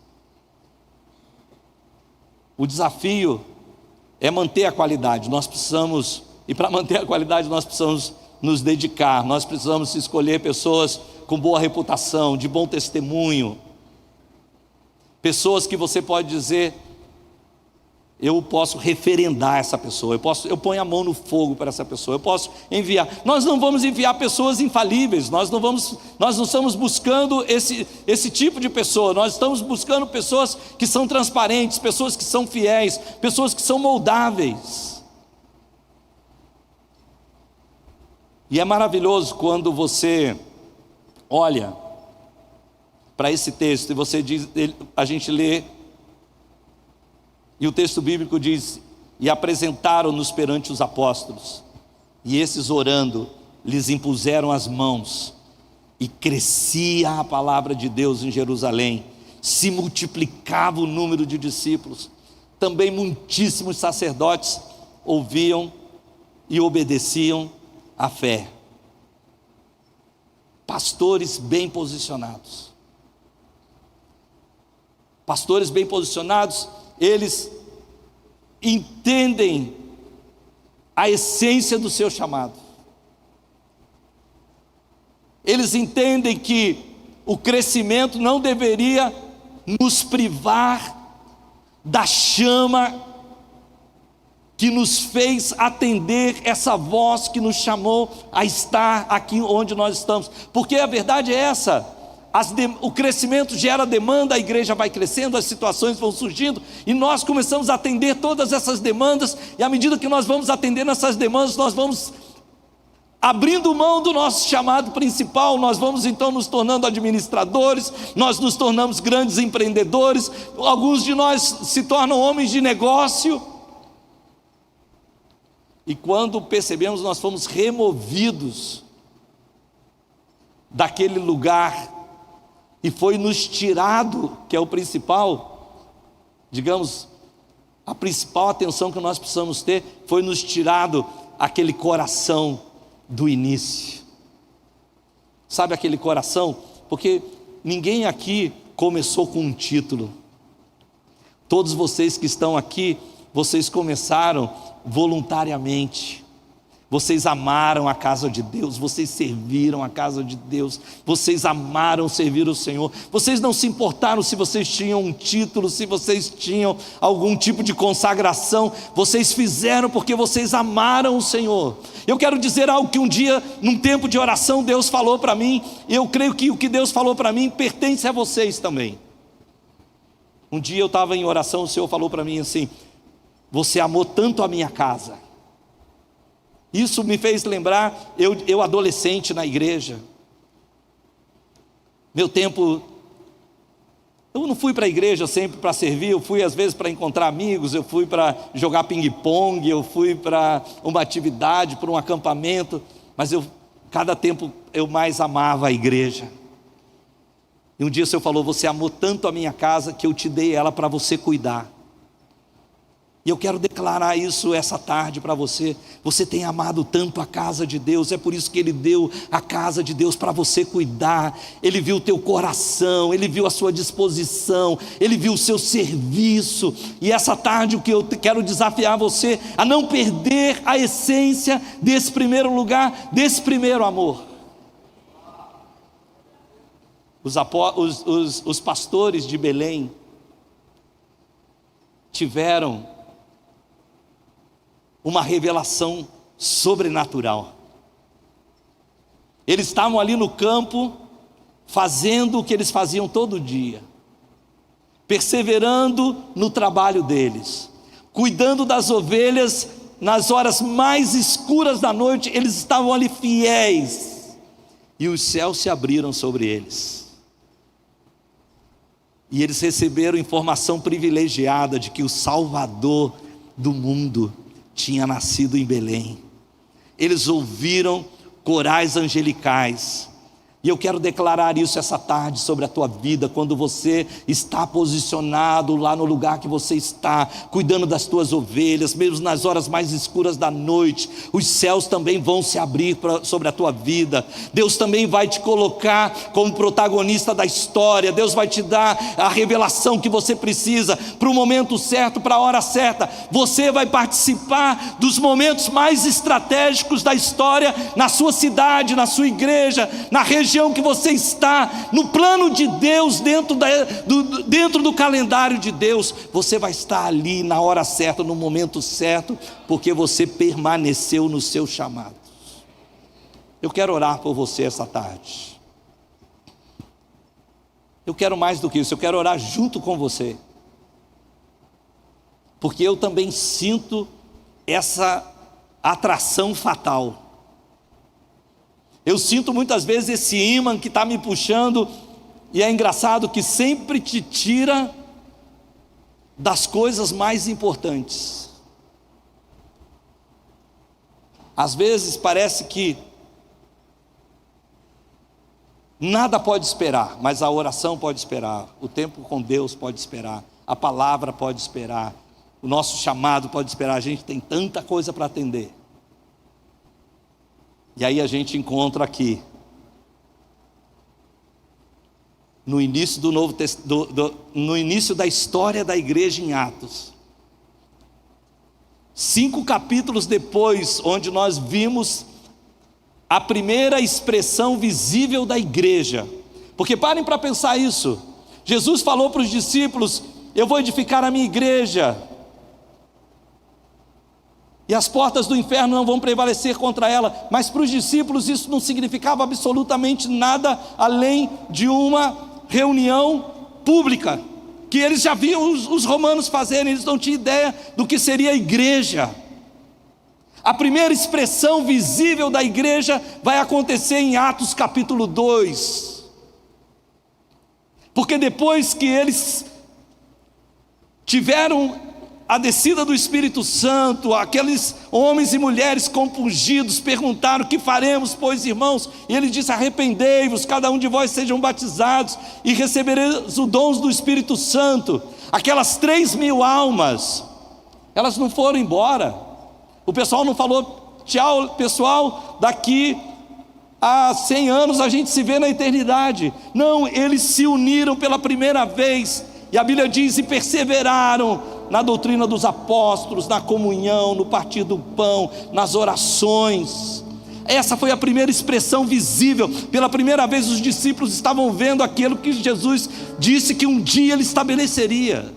O desafio é manter a qualidade. Nós precisamos, e para manter a qualidade nós precisamos nos dedicar, nós precisamos escolher pessoas com boa reputação, de bom testemunho, pessoas que você pode dizer, eu posso referendar essa pessoa, eu ponho a mão no fogo para essa pessoa, eu posso enviar. Nós não vamos enviar pessoas infalíveis, nós não estamos buscando esse tipo de pessoa, nós estamos buscando pessoas que são transparentes, pessoas que são fiéis, pessoas que são moldáveis. E é maravilhoso quando você olha para esse texto e você diz, a gente lê, e o texto bíblico diz: e apresentaram-nos perante os apóstolos, e esses orando, lhes impuseram as mãos, e crescia a palavra de Deus em Jerusalém, se multiplicava o número de discípulos, também muitíssimos sacerdotes ouviam e obedeciam à fé. Pastores bem posicionados. Pastores bem posicionados, eles entendem a essência do seu chamado. Eles entendem que o crescimento não deveria nos privar da chama que nos fez atender essa voz que nos chamou a estar aqui onde nós estamos, porque a verdade é essa, o crescimento gera demanda, a igreja vai crescendo, as situações vão surgindo, e nós começamos a atender todas essas demandas, e à medida que nós vamos atendendo essas demandas, nós vamos abrindo mão do nosso chamado principal, nós vamos então nos tornando administradores, nós nos tornamos grandes empreendedores, alguns de nós se tornam homens de negócio, e quando percebemos, nós fomos removidos daquele lugar, e foi nos tirado, que é o principal, digamos, a principal atenção que nós precisamos ter, foi nos tirado aquele coração do início. Sabe aquele coração? Porque ninguém aqui começou com um título. Todos vocês que estão aqui, vocês começaram voluntariamente. Vocês amaram a casa de Deus, vocês serviram a casa de Deus, vocês amaram servir o Senhor, vocês não se importaram se vocês tinham um título, se vocês tinham algum tipo de consagração, vocês fizeram porque vocês amaram o Senhor. Eu quero dizer algo que um dia, num tempo de oração, Deus falou para mim, e eu creio que o que Deus falou para mim pertence a vocês também. Um dia eu estava em oração, o Senhor falou para mim assim: você amou tanto a minha casa. Isso me fez lembrar, eu adolescente na igreja, meu tempo, eu não fui para a igreja sempre para servir, eu fui às vezes para encontrar amigos, eu fui para jogar ping-pong, eu fui para uma atividade, para um acampamento, mas cada tempo eu mais amava a igreja. E um dia o Senhor falou: você amou tanto a minha casa que eu te dei ela para você cuidar. E eu quero declarar isso essa tarde para você. Você tem amado tanto a casa de Deus, é por isso que Ele deu a casa de Deus para você cuidar. Ele viu o teu coração, Ele viu a sua disposição, Ele viu o seu serviço. E essa tarde o que eu quero desafiar você a não perder a essência desse primeiro lugar, desse primeiro amor. Os pastores de Belém tiveram uma revelação sobrenatural. Eles estavam ali no campo, fazendo o que eles faziam todo dia, perseverando no trabalho deles, cuidando das ovelhas nas horas mais escuras da noite. Eles estavam ali fiéis, e os céus se abriram sobre eles, e eles receberam informação privilegiada de que o Salvador do mundo tinha nascido em Belém. Eles ouviram corais angelicais, e eu quero declarar isso essa tarde sobre a tua vida. Quando você está posicionado lá no lugar que você está, cuidando das tuas ovelhas, mesmo nas horas mais escuras da noite, os céus também vão se abrir sobre a tua vida. Deus também vai te colocar como protagonista da história. Deus vai te dar a revelação que você precisa, para o momento certo, para a hora certa. Você vai participar dos momentos mais estratégicos da história, na sua cidade, na sua igreja, na região que você está, no plano de Deus, dentro do calendário de Deus. Você vai estar ali na hora certa, no momento certo, porque você permaneceu no seu chamado. Eu quero orar por você essa tarde. Eu quero mais do que isso, eu quero orar junto com você, porque eu também sinto essa atração fatal. Eu sinto muitas vezes esse ímã que está me puxando, e é engraçado que sempre te tira das coisas mais importantes. Às vezes parece que nada pode esperar, mas a oração pode esperar, o tempo com Deus pode esperar, a palavra pode esperar, o nosso chamado pode esperar. A gente tem tanta coisa para atender. E aí a gente encontra aqui, no início no início da história da igreja em Atos, 5 capítulos depois, onde nós vimos a primeira expressão visível da igreja. Porque parem para pensar isso. Jesus falou para os discípulos: eu vou edificar a minha igreja, e as portas do inferno não vão prevalecer contra ela. Mas para os discípulos isso não significava absolutamente nada além de uma reunião pública, que eles já viam os romanos fazerem. Eles não tinham ideia do que seria a igreja. A primeira expressão visível da igreja vai acontecer em Atos capítulo 2, porque depois que eles tiveram a descida do Espírito Santo, aqueles homens e mulheres compungidos perguntaram: que faremos, pois, irmãos? E ele disse: arrependei-vos, cada um de vós sejam batizados, e recebereis os dons do Espírito Santo. Aquelas 3.000 almas, elas não foram embora. O pessoal não falou: tchau pessoal, daqui a 100 anos a gente se vê na eternidade. Não, eles se uniram pela primeira vez, e a Bíblia diz: e perseveraram na doutrina dos apóstolos, na comunhão, no partir do pão, nas orações. Essa foi a primeira expressão visível. Pela primeira vez os discípulos estavam vendo aquilo que Jesus disse que um dia ele estabeleceria.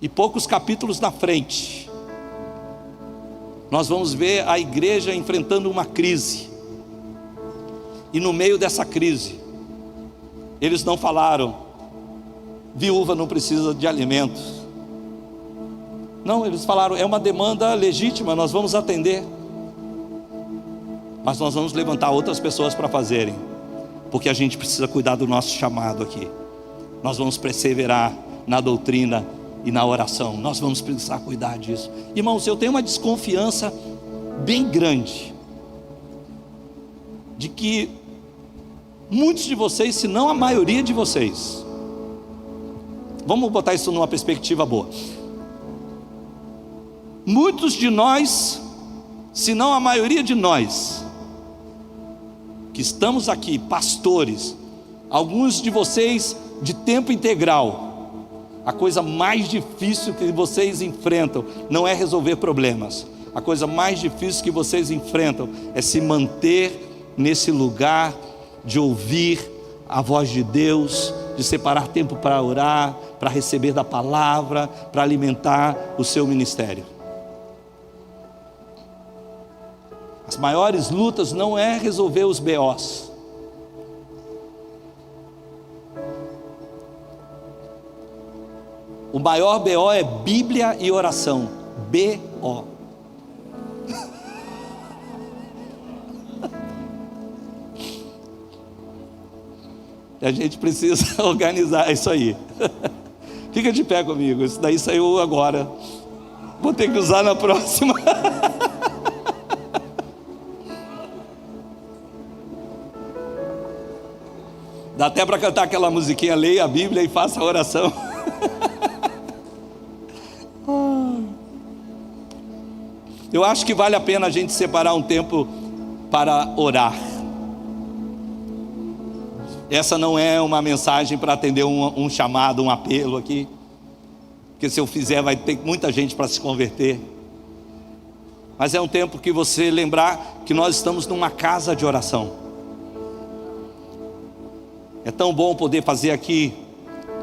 E poucos capítulos na frente, nós vamos ver a igreja enfrentando uma crise. E no meio dessa crise, eles não falaram: viúva não precisa de alimentos. Não, eles falaram: é uma demanda legítima, nós vamos atender, mas nós vamos levantar outras pessoas para fazerem, porque a gente precisa cuidar do nosso chamado aqui. Nós vamos perseverar na doutrina e na oração, nós vamos precisar cuidar disso. Irmãos, eu tenho uma desconfiança bem grande de que muitos de vocês, se não a maioria de vocês, vamos botar isso numa perspectiva boa, muitos de nós, se não a maioria de nós que estamos aqui, pastores, alguns de vocês de tempo integral, a coisa mais difícil que vocês enfrentam não é resolver problemas. A coisa mais difícil que vocês enfrentam é se manter nesse lugar de ouvir a voz de Deus, de separar tempo para orar, para receber da palavra, para alimentar o seu ministério. maiores lutas não é resolver os BOs. O maior BO é Bíblia e oração. BO. A gente precisa organizar isso aí. Fica de pé comigo. Isso daí saiu agora. Vou ter que usar na próxima. Dá até para cantar aquela musiquinha, leia a Bíblia e faça a oração. Eu acho que vale a pena a gente separar um tempo para orar. Essa não é uma mensagem para atender um chamado, um apelo aqui, porque se eu fizer vai ter muita gente para se converter. Mas é um tempo que você lembrar que nós estamos numa casa de oração. É tão bom poder fazer aqui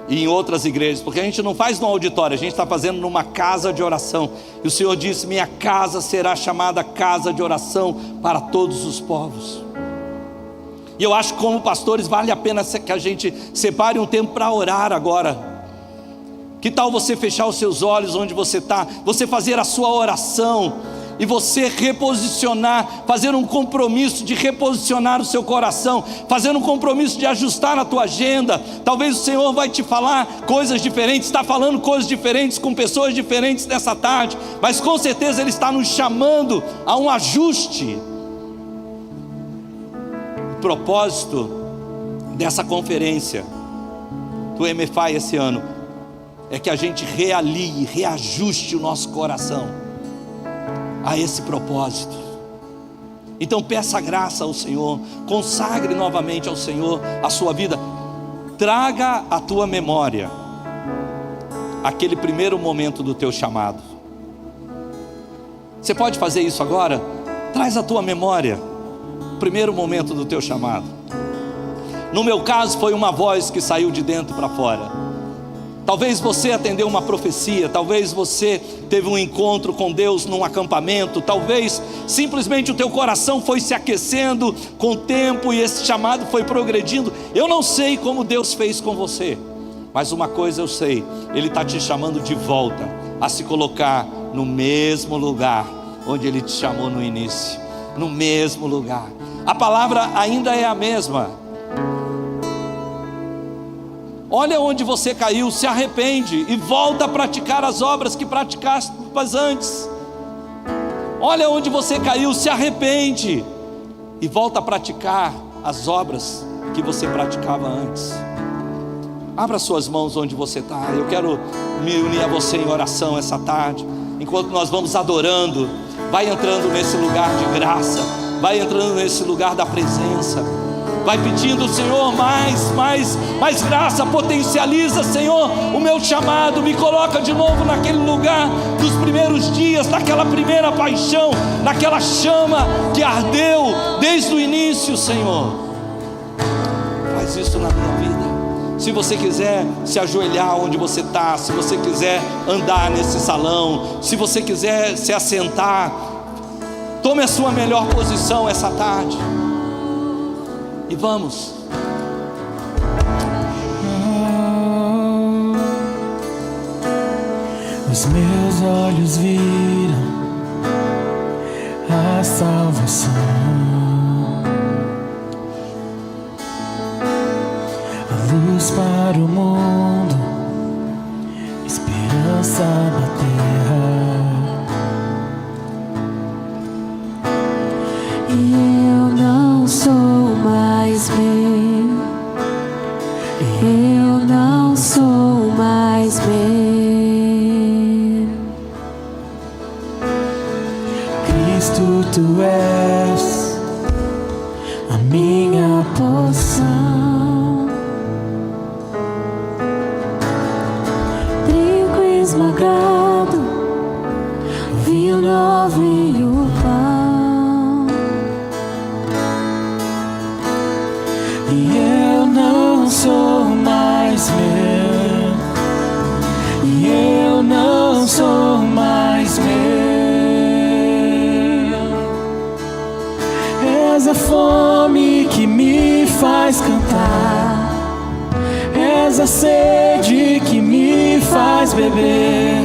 e em outras igrejas, porque a gente não faz no auditório, a gente está fazendo numa casa de oração. E o Senhor disse: minha casa será chamada casa de oração para todos os povos. E eu acho que como pastores vale a pena que a gente separe um tempo para orar agora. Que tal você fechar os seus olhos onde você está, você fazer a sua oração e você reposicionar, fazer um compromisso de reposicionar o seu coração, fazer um compromisso de ajustar a tua agenda. Talvez o Senhor vai te falar coisas diferentes, está falando coisas diferentes com pessoas diferentes nessa tarde, mas com certeza Ele está nos chamando a um ajuste. O propósito dessa conferência do MFI esse ano é que a gente realie, reajuste o nosso coração a esse propósito. Então peça graça ao Senhor, consagre novamente ao Senhor a sua vida. Traga à tua memória aquele primeiro momento do teu chamado. Você pode fazer isso agora? Traz à tua memória o primeiro momento do teu chamado. No meu caso foi uma voz que saiu de dentro para fora. Talvez você atendeu uma profecia, talvez você teve um encontro com Deus num acampamento, talvez simplesmente o teu coração foi se aquecendo com o tempo e esse chamado foi progredindo. Eu não sei como Deus fez com você, mas uma coisa eu sei: Ele está te chamando de volta a se colocar no mesmo lugar onde Ele te chamou no início, no mesmo lugar. A palavra ainda é a mesma. Olha onde você caiu, se arrepende e volta a praticar as obras que praticaste antes. Olha onde você caiu, se arrepende e volta a praticar as obras que você praticava antes. Abra suas mãos onde você está. Eu quero me unir a você em oração essa tarde. Enquanto nós vamos adorando, vai entrando nesse lugar de graça, vai entrando nesse lugar da presença. Vai pedindo: Senhor, mais graça, potencializa, Senhor, o meu chamado, me coloca de novo naquele lugar dos primeiros dias, naquela primeira paixão, naquela chama que ardeu desde o início, Senhor. Faz isso na minha vida. Se você quiser se ajoelhar onde você está, se você quiser andar nesse salão, se você quiser se assentar, tome a sua melhor posição essa tarde. E vamos. Os meus olhos viram a salvação, a luz para o mundo, esperança na terra. E eu não sou mais meu, eu não sou mais meu. Cristo, tu és a minha porção, trigo esmagado, vinho novo e o pão. E eu não sou mais meu, e eu não sou mais meu. És a sede que me faz beber,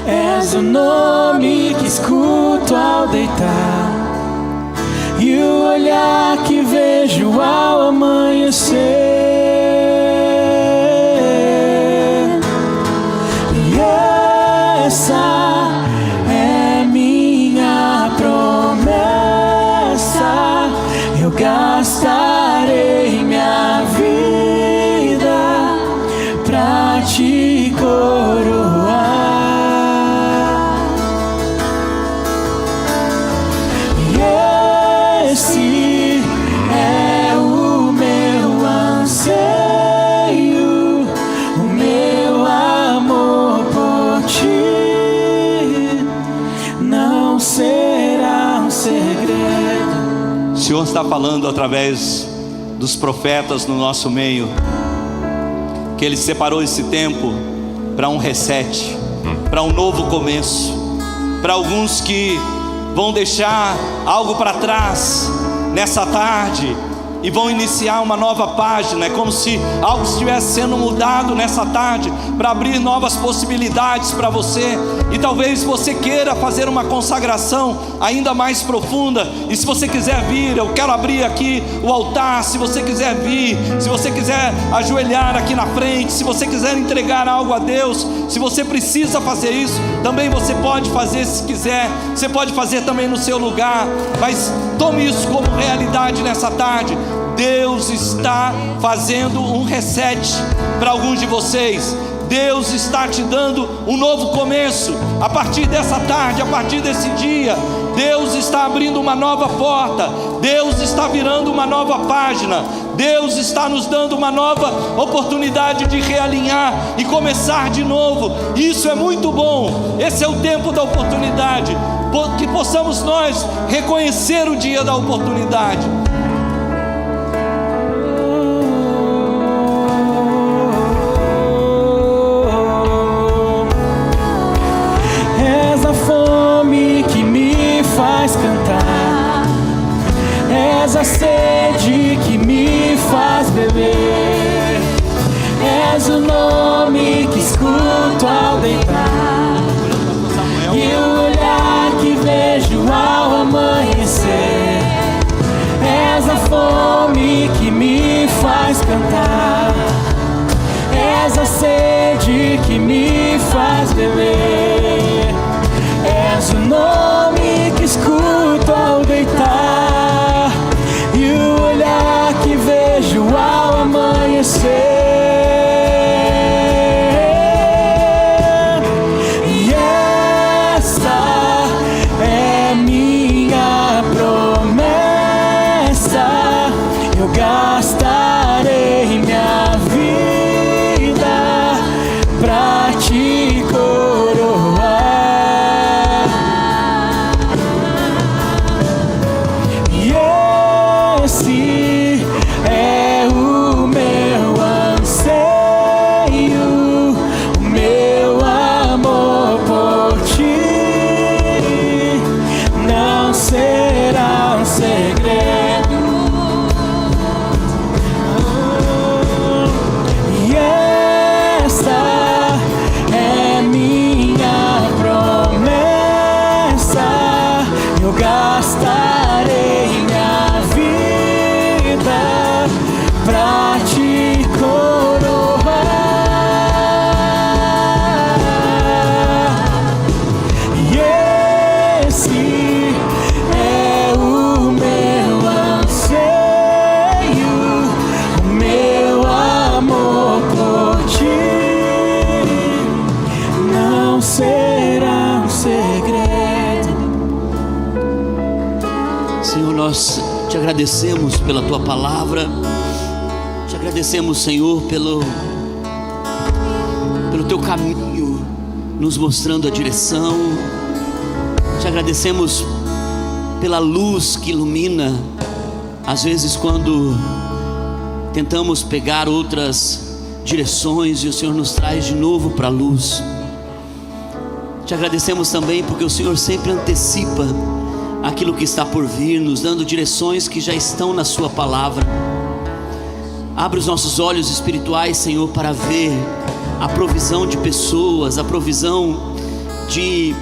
és o nome que escuto ao deitar, e o olhar que vejo ao amanhecer. E essa é minha promessa, eu gastarei minha vida pra te coroar. Esse é o meu anseio, o meu amor por ti não será um segredo. O Senhor está falando através dos profetas no nosso meio, que Ele separou esse tempo para um reset, para um novo começo, para alguns que vão deixar algo para trás nessa tarde e vão iniciar uma nova página. É como se algo estivesse sendo mudado nessa tarde para abrir novas possibilidades para você. E talvez você queira fazer uma consagração ainda mais profunda. E se você quiser vir, eu quero abrir aqui o altar. Se você quiser vir, se você quiser ajoelhar aqui na frente, se você quiser entregar algo a Deus, se você precisa fazer isso, também você pode fazer se quiser. Você pode fazer também no seu lugar, mas tome isso como realidade nessa tarde. Deus está fazendo um reset para alguns de vocês. Deus está te dando um novo começo. A partir dessa tarde, a partir desse dia, Deus está abrindo uma nova porta. Deus está virando uma nova página. Deus está nos dando uma nova oportunidade de realinhar e começar de novo. Isso é muito bom. Esse é o tempo da oportunidade. Que possamos nós reconhecer o dia da oportunidade. Faz cantar, és a sede que me faz beber, és o nome que escuto ao deitar, e o olhar que vejo ao amanhecer. És a fome que me faz cantar, és a sede que me faz beber, és o nome que escuto ao deitar, e o olhar que vejo ao amanhecer. E essa é minha promessa, eu gastarei minha vida pra te coroar. Esse é o meu anseio, o meu amor por ti não será um segredo. E essa é minha promessa, eu gastarei minha vida pra te coroar. E esse é o meu anseio, o meu amor por ti não será um segredo. Senhor, nós te agradecemos pela tua palavra, te agradecemos, Senhor, pelo teu caminho, nos mostrando a direção. Te agradecemos pela luz que ilumina, às vezes quando tentamos pegar outras direções, e o Senhor nos traz de novo para a luz. Te agradecemos também porque o Senhor sempre antecipa aquilo que está por vir, nos dando direções que já estão na sua palavra. Abre os nossos olhos espirituais, Senhor, para ver a provisão de pessoas, a provisão de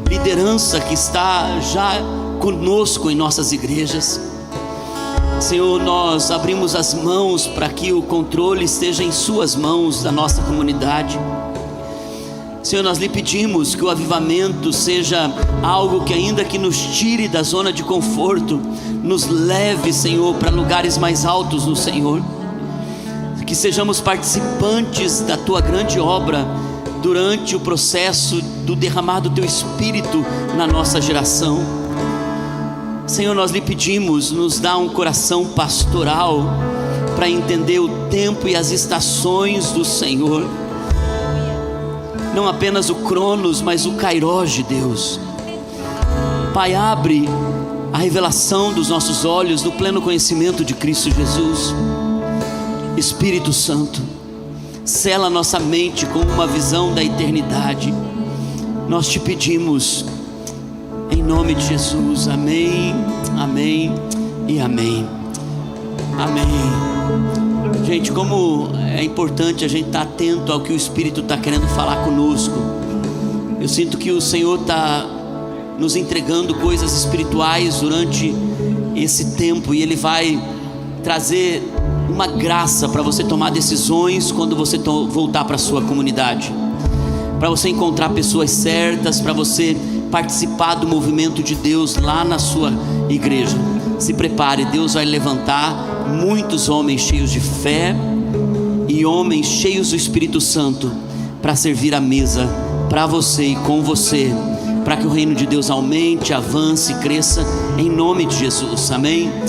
liderança que está já conosco em nossas igrejas. Senhor, nós abrimos as mãos para que o controle esteja em suas mãos da nossa comunidade. Senhor, nós lhe pedimos que o avivamento seja algo que, ainda que nos tire da zona de conforto, nos leve, Senhor, para lugares mais altos no Senhor. Que sejamos participantes da tua grande obra durante o processo do derramar do teu Espírito na nossa geração. Senhor, nós lhe pedimos, nos dá um coração pastoral para entender o tempo e as estações do Senhor. Não apenas o Cronos, mas o Kairos de Deus. Pai, abre a revelação dos nossos olhos no pleno conhecimento de Cristo Jesus. Espírito Santo, sela nossa mente com uma visão da eternidade. Nós te pedimos em nome de Jesus. Amém, amém e amém. Amém. Gente, como é importante a gente estar atento ao que o Espírito está querendo falar conosco. Eu sinto que o Senhor está nos entregando coisas espirituais durante esse tempo, e Ele vai trazer uma graça para você tomar decisões quando você voltar para a sua comunidade, para você encontrar pessoas certas, para você participar do movimento de Deus lá na sua igreja. Se prepare, Deus vai levantar muitos homens cheios de fé e homens cheios do Espírito Santo para servir a mesa para você e com você, para que o reino de Deus aumente, avance, cresça em nome de Jesus. Amém.